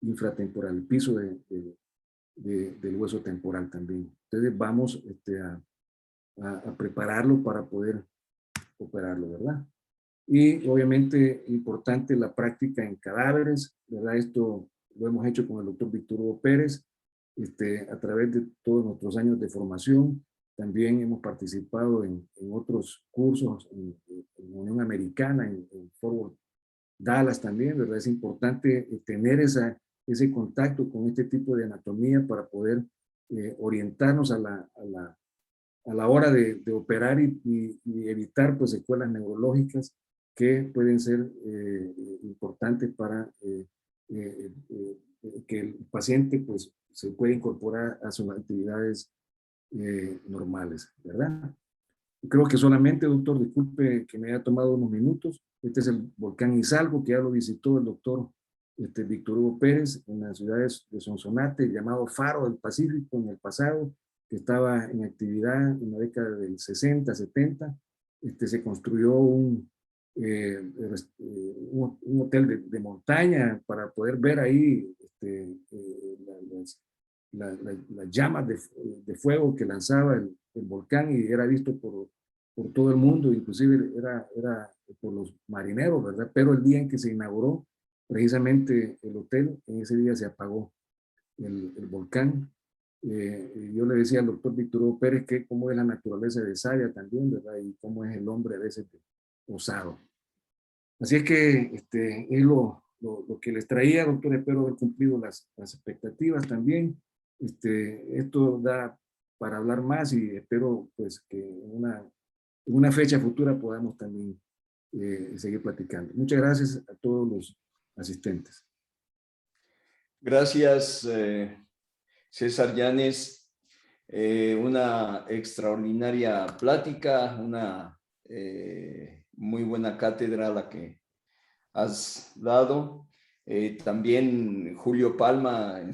infratemporal, el piso del hueso temporal también. Entonces vamos a prepararlo para poder operarlo, ¿verdad? Y obviamente importante la práctica en cadáveres, ¿verdad? Esto lo hemos hecho con el doctor Víctor Hugo Pérez, a través de todos nuestros años de formación. También hemos participado en otros cursos en Unión Americana, en Forward Dallas también, ¿verdad? Es importante tener ese contacto con este tipo de anatomía para poder orientarnos a la hora de operar y evitar pues, secuelas neurológicas que pueden ser importantes para que el paciente pues, se pueda incorporar a sus actividades normales, ¿verdad? Creo que solamente, doctor, disculpe que me haya tomado unos minutos. Este es el volcán Izalgo, que ya lo visitó el doctor Víctor Hugo Pérez en las ciudades de Sonsonate, llamado Faro del Pacífico en el pasado, que estaba en actividad en la década del 60, 70. Se construyó un hotel de montaña para poder ver ahí las llamas de fuego que lanzaba el volcán y era visto por todo el mundo, inclusive era por los marineros, ¿verdad? Pero el día en que se inauguró precisamente el hotel, en ese día se apagó el volcán. Yo le decía al doctor Víctor Hugo Pérez que cómo es la naturaleza de Saya también, ¿verdad? Y cómo es el hombre a veces osado. Así es que es lo que les traía, doctor. Espero haber cumplido las expectativas también. Esto da para hablar más y espero pues que en una fecha futura podamos también seguir platicando. Muchas gracias a todos los asistentes. Gracias, César Yáñez. Una extraordinaria plática, una muy buena cátedra la que has dado. También Julio Palma en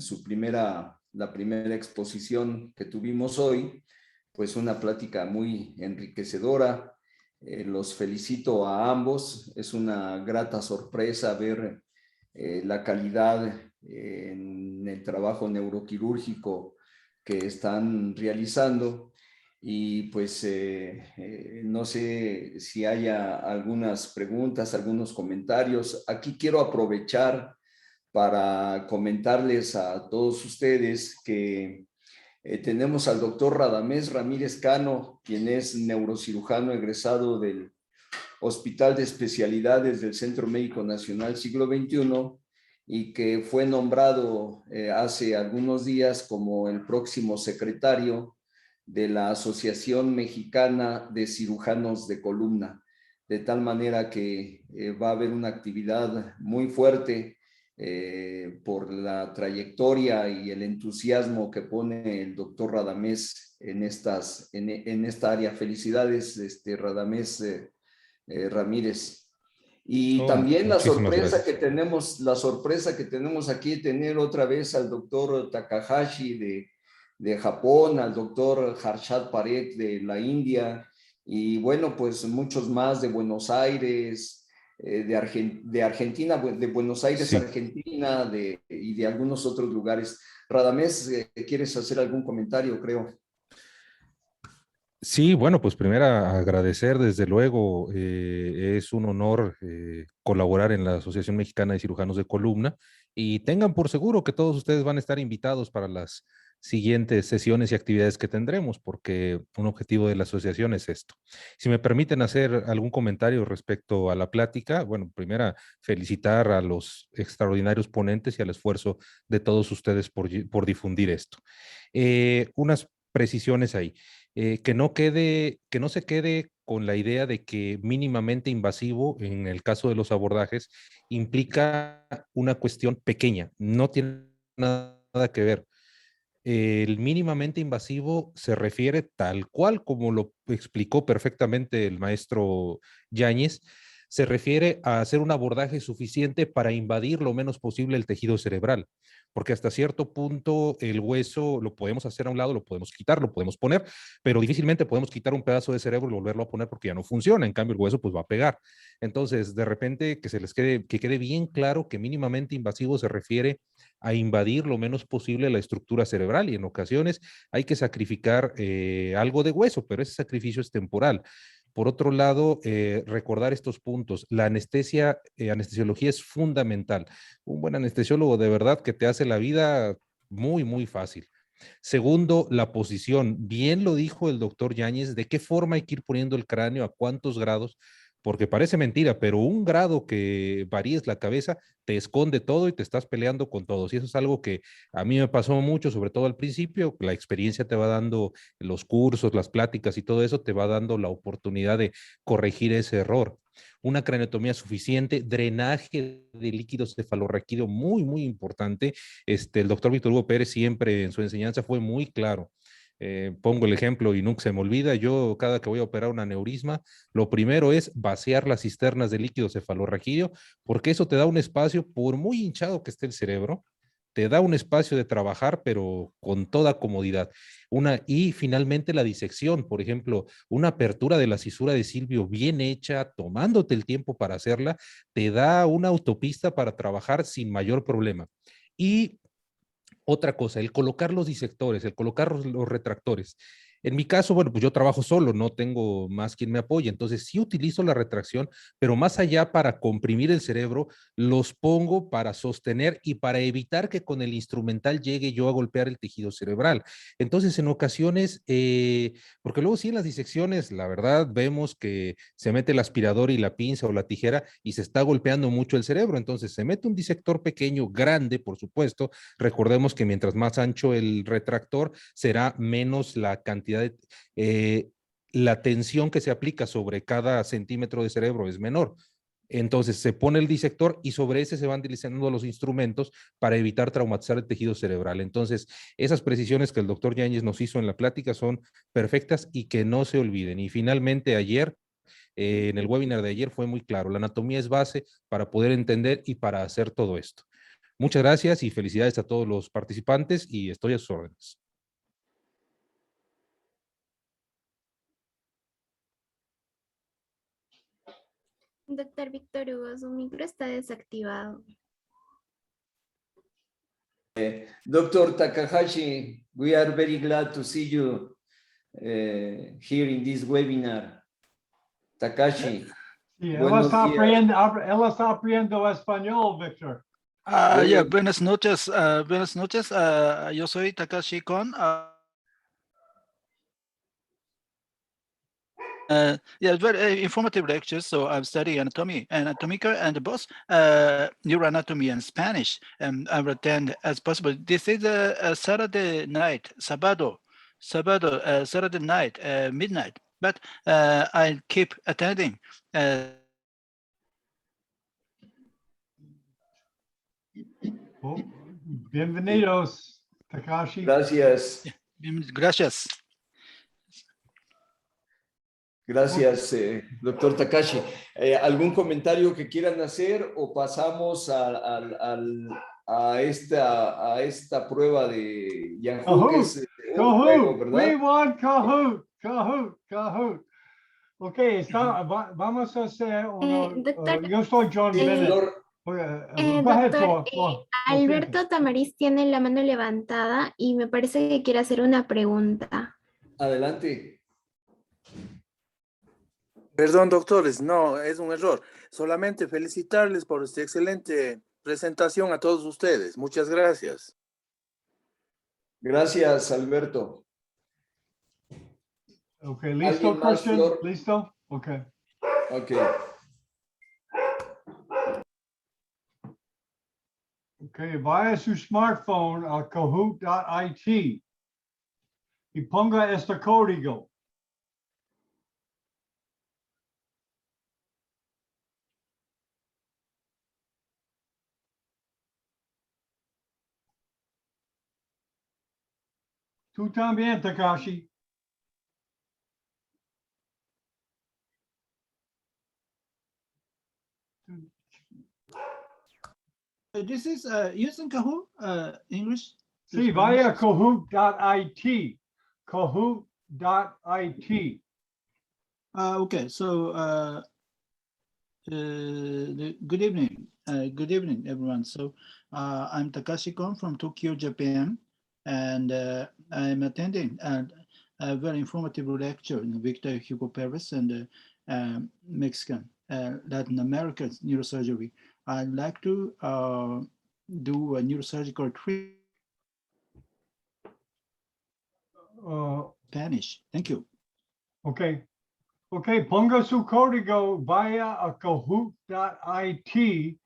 la primera exposición que tuvimos hoy, pues una plática muy enriquecedora. Los felicito a ambos. Es una grata sorpresa ver la calidad en el trabajo neuroquirúrgico que están realizando. Y pues no sé si haya algunas preguntas, algunos comentarios. Aquí quiero aprovechar para comentarles a todos ustedes que tenemos al doctor Radamés Ramírez Cano, quien es neurocirujano egresado del Hospital de Especialidades del Centro Médico Nacional Siglo XXI y que fue nombrado hace algunos días como el próximo secretario de la Asociación Mexicana de Cirujanos de Columna, de tal manera que va a haber una actividad muy fuerte por la trayectoria y el entusiasmo que pone el doctor Radamés en esta área. Felicidades, Radamés Ramírez. Y también la sorpresa que tenemos aquí, tener otra vez al doctor Takahashi de Japón, al doctor Harshad Parekh de la India, y bueno, pues muchos más de Buenos Aires, de Argentina, de Buenos Aires, sí. Argentina, y de algunos otros lugares. Radamés, ¿quieres hacer algún comentario, creo? Sí, bueno, pues primero agradecer, desde luego, es un honor colaborar en la Asociación Mexicana de Cirujanos de Columna y tengan por seguro que todos ustedes van a estar invitados para las siguientes sesiones y actividades que tendremos, porque un objetivo de la asociación es esto. Si me permiten hacer algún comentario respecto a la plática, bueno, primero felicitar a los extraordinarios ponentes y al esfuerzo de todos ustedes por difundir esto. Unas precisiones ahí. Que no se quede con la idea de que mínimamente invasivo, en el caso de los abordajes, implica una cuestión pequeña, no tiene nada que ver. El mínimamente invasivo se refiere tal cual como lo explicó perfectamente el maestro Yáñez, se refiere a hacer un abordaje suficiente para invadir lo menos posible el tejido cerebral, porque hasta cierto punto el hueso lo podemos hacer a un lado, lo podemos quitar, lo podemos poner, pero difícilmente podemos quitar un pedazo de cerebro y volverlo a poner porque ya no funciona. En cambio, el hueso pues va a pegar. Entonces, de repente, que quede bien claro que mínimamente invasivo se refiere a invadir lo menos posible la estructura cerebral, y en ocasiones hay que sacrificar algo de hueso, pero ese sacrificio es temporal. Por otro lado, recordar estos puntos. La anestesiología es fundamental. Un buen anestesiólogo de verdad que te hace la vida muy, muy fácil. Segundo, la posición. Bien lo dijo el doctor Yáñez, de qué forma hay que ir poniendo el cráneo, a cuántos grados, porque parece mentira, pero un grado que varíes la cabeza te esconde todo y te estás peleando con todos. Y eso es algo que a mí me pasó mucho, sobre todo al principio. La experiencia te va dando los cursos, las pláticas y todo eso te va dando la oportunidad de corregir ese error. Una craneotomía suficiente, drenaje de líquido cefalorraquídeo muy, muy importante. El doctor Víctor Hugo Pérez siempre en su enseñanza fue muy claro. Pongo el ejemplo y nunca se me olvida, yo cada que voy a operar un aneurisma, lo primero es vaciar las cisternas de líquido cefalorraquídeo, porque eso te da un espacio, por muy hinchado que esté el cerebro, te da un espacio de trabajar, pero con toda comodidad. Y finalmente la disección, por ejemplo, una apertura de la cisura de Silvio bien hecha, tomándote el tiempo para hacerla, te da una autopista para trabajar sin mayor problema. Y otra cosa, el colocar los disectores, el colocar los retractores. En mi caso, bueno, pues yo trabajo solo, no tengo más quien me apoye, entonces sí utilizo la retracción, pero más allá para comprimir el cerebro, los pongo para sostener y para evitar que con el instrumental llegue yo a golpear el tejido cerebral. Entonces, en ocasiones, porque luego sí en las disecciones, la verdad, vemos que se mete el aspirador y la pinza o la tijera y se está golpeando mucho el cerebro, entonces se mete un disector pequeño, grande, por supuesto. Recordemos que mientras más ancho el retractor, será menos la cantidad la tensión que se aplica sobre cada centímetro de cerebro es menor. Entonces se pone el disector y sobre ese se van diseñando los instrumentos para evitar traumatizar el tejido cerebral. Entonces, esas precisiones que el doctor Yáñez nos hizo en la plática son perfectas y que no se olviden. Y finalmente ayer, en el webinar de ayer fue muy claro, la anatomía es base para poder entender y para hacer todo esto. Muchas gracias y felicidades a todos los participantes y estoy a sus órdenes. Doctor Víctor Hugo, su micro está desactivado. Dr. Takahashi, we are very glad to see you here in this webinar. Takashi. Sí, Buenos días. él está aprendiendo español, Víctor. Bueno. Buenas noches. Buenas noches. Yo soy Takashi Kon. Yeah, very informative lectures. So I'm studying anatomy and anatomical and both neuroanatomy and Spanish. And I will attend as possible. This is a Saturday night, Saturday night, midnight. But I keep attending. Bienvenidos, Takashi. Gracias. Gracias. Gracias, doctor Takashi. ¿Algún comentario que quieran hacer o pasamos a esta prueba de Yahoo? Que es un juego, ¿verdad? We want Kahoot. Ok, vamos a hacer doctor, yo soy John Bennett. Doctor, Alberto Tamariz tiene la mano levantada y me parece que quiere hacer una pregunta. Adelante. Perdón, doctores, no, es un error. Solamente felicitarles por esta excelente presentación a todos ustedes. Muchas gracias. Gracias, Alberto. Ok, ¿listo, Christian? ¿Listo? Ok. Ok. Ok, vaya a su smartphone a kahoot.it y ponga este código. Tú también, Takashi. This is using Kahoot, English? Sí, vaya a kahoot.it. Kahoot.it. Okay, so good evening. Good evening, everyone. So I'm Takashi Kon from Tokyo, Japan, and I'm attending a very informative lecture in Victor Hugo Perez and Mexican Latin American neurosurgery. I'd like to do a neurosurgical treatment Spanish. Thank you. Okay. Okay, ponga su código, vaya a kahoot.it y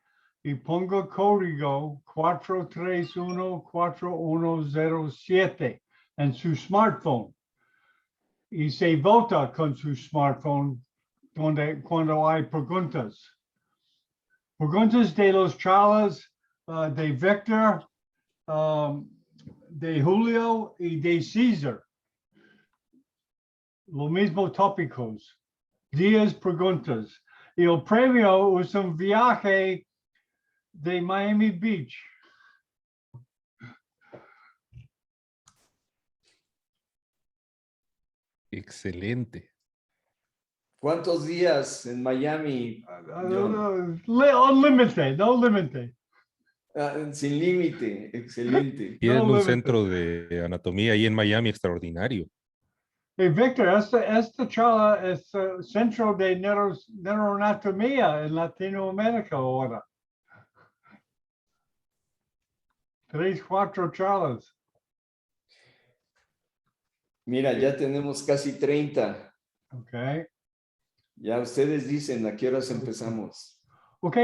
ponga código 4314107 en su smartphone. Y se vota con su smartphone cuando hay preguntas. Preguntas de los charlas de Victor, de Julio y de César. Lo mismo tópicos, 10 preguntas. Y el premio es un viaje de Miami Beach. Excelente. ¿Cuántos días en Miami, John? Unlimited, no límite. Sin límite, excelente. Tienen un límite. centro de anatomía ahí en Miami extraordinario. Hey, Victor, esta charla es centro de neuroanatomía en Latinoamérica ahora. 3, 4 charlas. Mira, ya tenemos casi 30. Ok. Ya ustedes dicen a qué horas empezamos. Ok,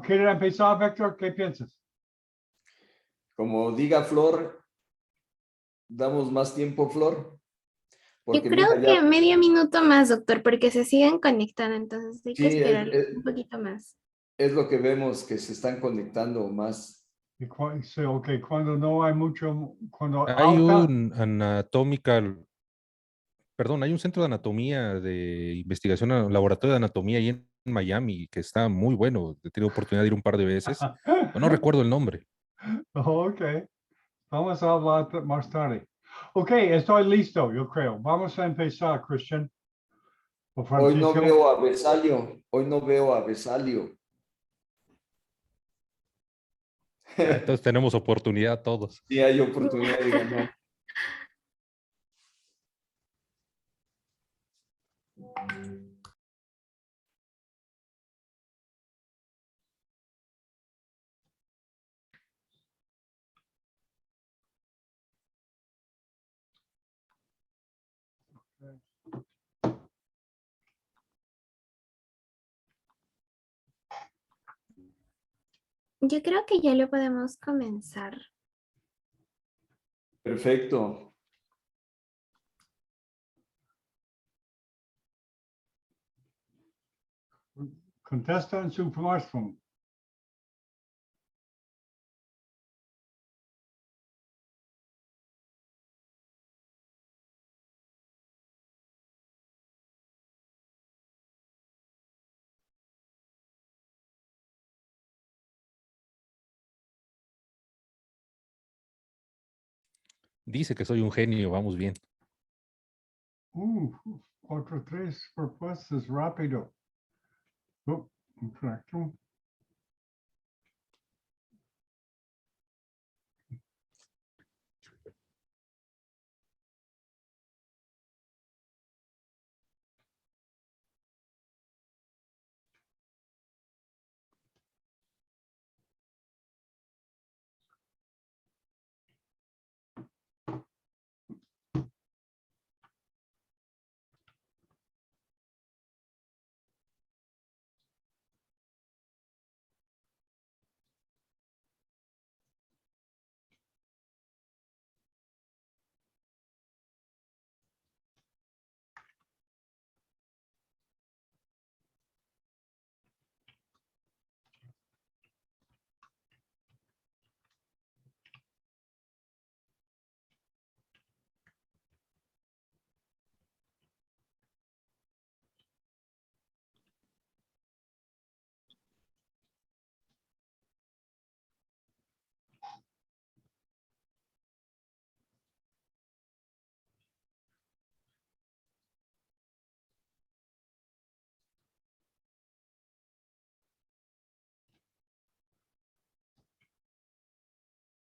¿quieres empezar, Victor? ¿Qué piensas? Como diga Flor, damos más tiempo, Flor. Yo creo que medio minuto más, doctor, porque se siguen conectando, entonces hay que esperar un poquito más. Es lo que vemos, que se están conectando más. Sí, ok, cuando no hay mucho, cuando Hay un hay un centro de anatomía, de investigación, un laboratorio de anatomía ahí en Miami que está muy bueno. He tenido oportunidad de ir un par de veces. No recuerdo el nombre. Ok, vamos a hablar más tarde. Ok, estoy listo, yo creo. Vamos a empezar, Christian. Hoy no veo a Besalio. Hoy no veo a Besalio. Entonces tenemos oportunidad todos. Sí, hay oportunidad de ganar. Yo creo que ya lo podemos comenzar. Perfecto. Contesta en su smartphone. Dice que soy un genio, vamos bien. 4-3 propuestas rápido. Correcto.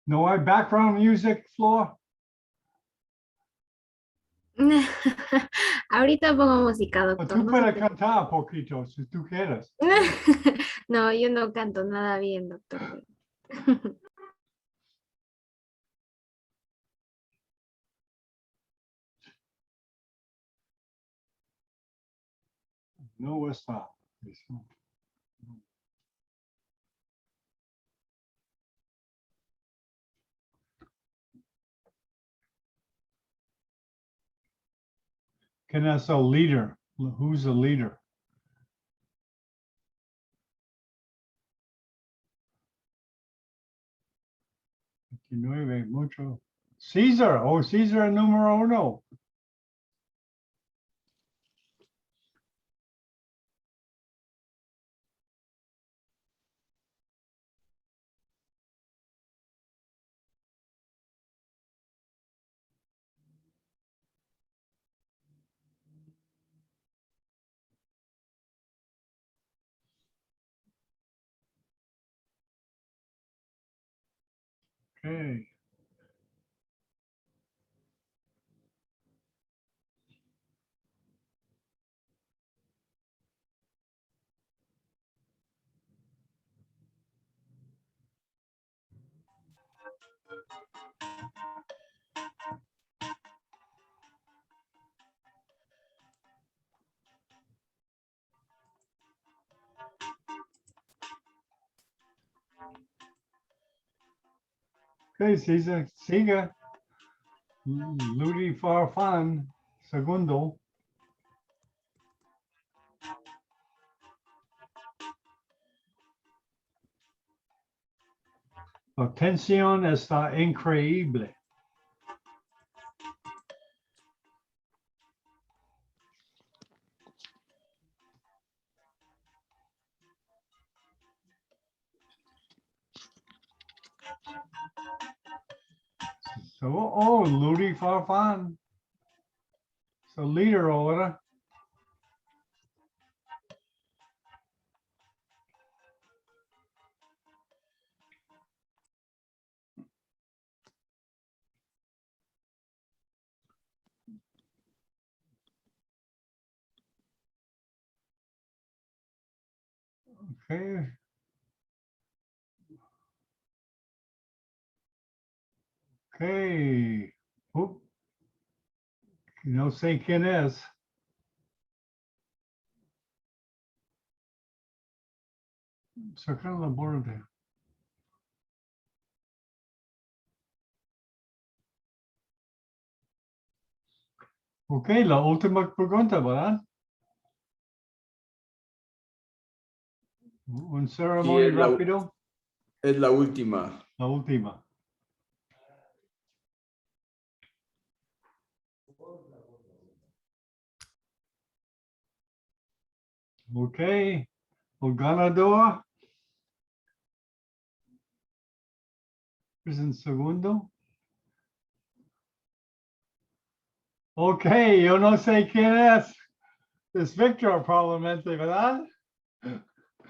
No hay background music, Flor? Ahorita pongo música, O doctor. tú No se puedes preocupe. cantar poquito, si tú quieres. No, yo no canto nada bien, doctor. No está. ¿Quién es el líder? Who's the leader? Mucho. César, César número 1. Okay. Okay, César, siga. Ludi Farfán, segundo. La tensión está increíble. So, Ludi Farfán. Es el líder ahora. Okay. Okay. No sé quién es. Sacar la borde. Ok, la última pregunta, ¿verdad? Un Sí, ceremonia rápido. es la última. La última. Ok, el ganador es en segundo. Ok, yo no sé quién es. Es Víctor probablemente, ¿verdad?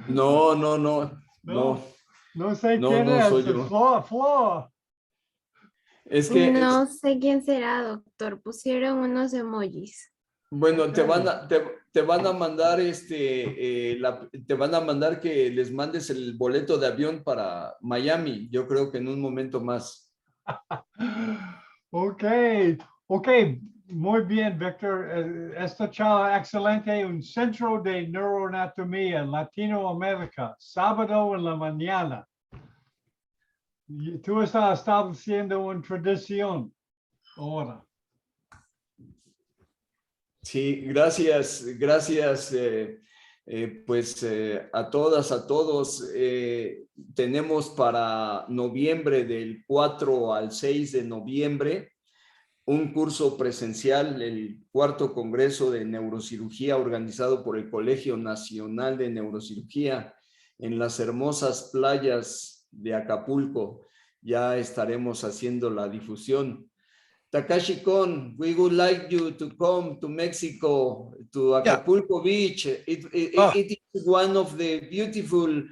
No. No sé No, quién no es. soy Es yo. Flor. Es que, No sé quién será, doctor. Pusieron unos emojis. bueno, Ok. te van a mandar te van a mandar que les mandes el boleto de avión para Miami. Yo creo que en un momento más. Ok, muy bien, Víctor. Esta charla excelente, un centro de neuroanatomía en Latinoamérica, sábado en la mañana. Y tú estás estableciendo una tradición ahora. Sí, gracias, pues a todas, a todos. Tenemos para noviembre, del 4 al 6 de noviembre, un curso presencial, el cuarto Congreso de Neurocirugía organizado por el Colegio Nacional de Neurocirugía en las hermosas playas de Acapulco. Ya estaremos haciendo la difusión. Takashi-kun, we would like you to come to Mexico, to Acapulco Beach. It is one of the beautiful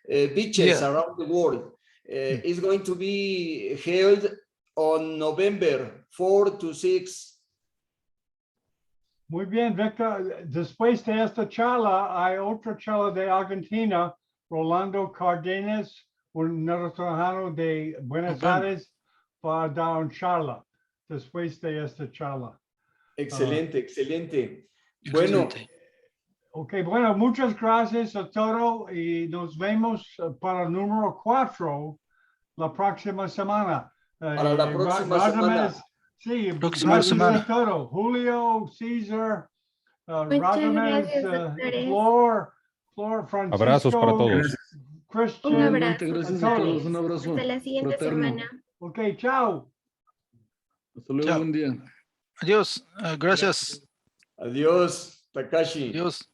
beaches around the world. It's going to be held on November 4 to 6. Muy bien, Víctor. Después de esta charla, hay otra charla de Argentina, Rolando Cardenas, un neurocirujano de Buenos Bien. Aires, va a dar una charla después de esta charla. Excelente, excelente. Bueno, Excelente. Ok, bueno, muchas gracias a todos y nos vemos para el número 4 la próxima semana. Para la próxima semana. Sí, Próxima gracias semana. a todos. Julio, César, Muchas Radamés, gracias, doctores. Flor, Francisco. Abrazos para todos. Christian. Un Igualmente, abrazo. gracias a todos. todos. Un abrazo. Hasta la siguiente fraterno. semana. Ok, chao. Hasta luego, Chao. buen día. Adiós. Gracias. Adiós, Takashi. Adiós.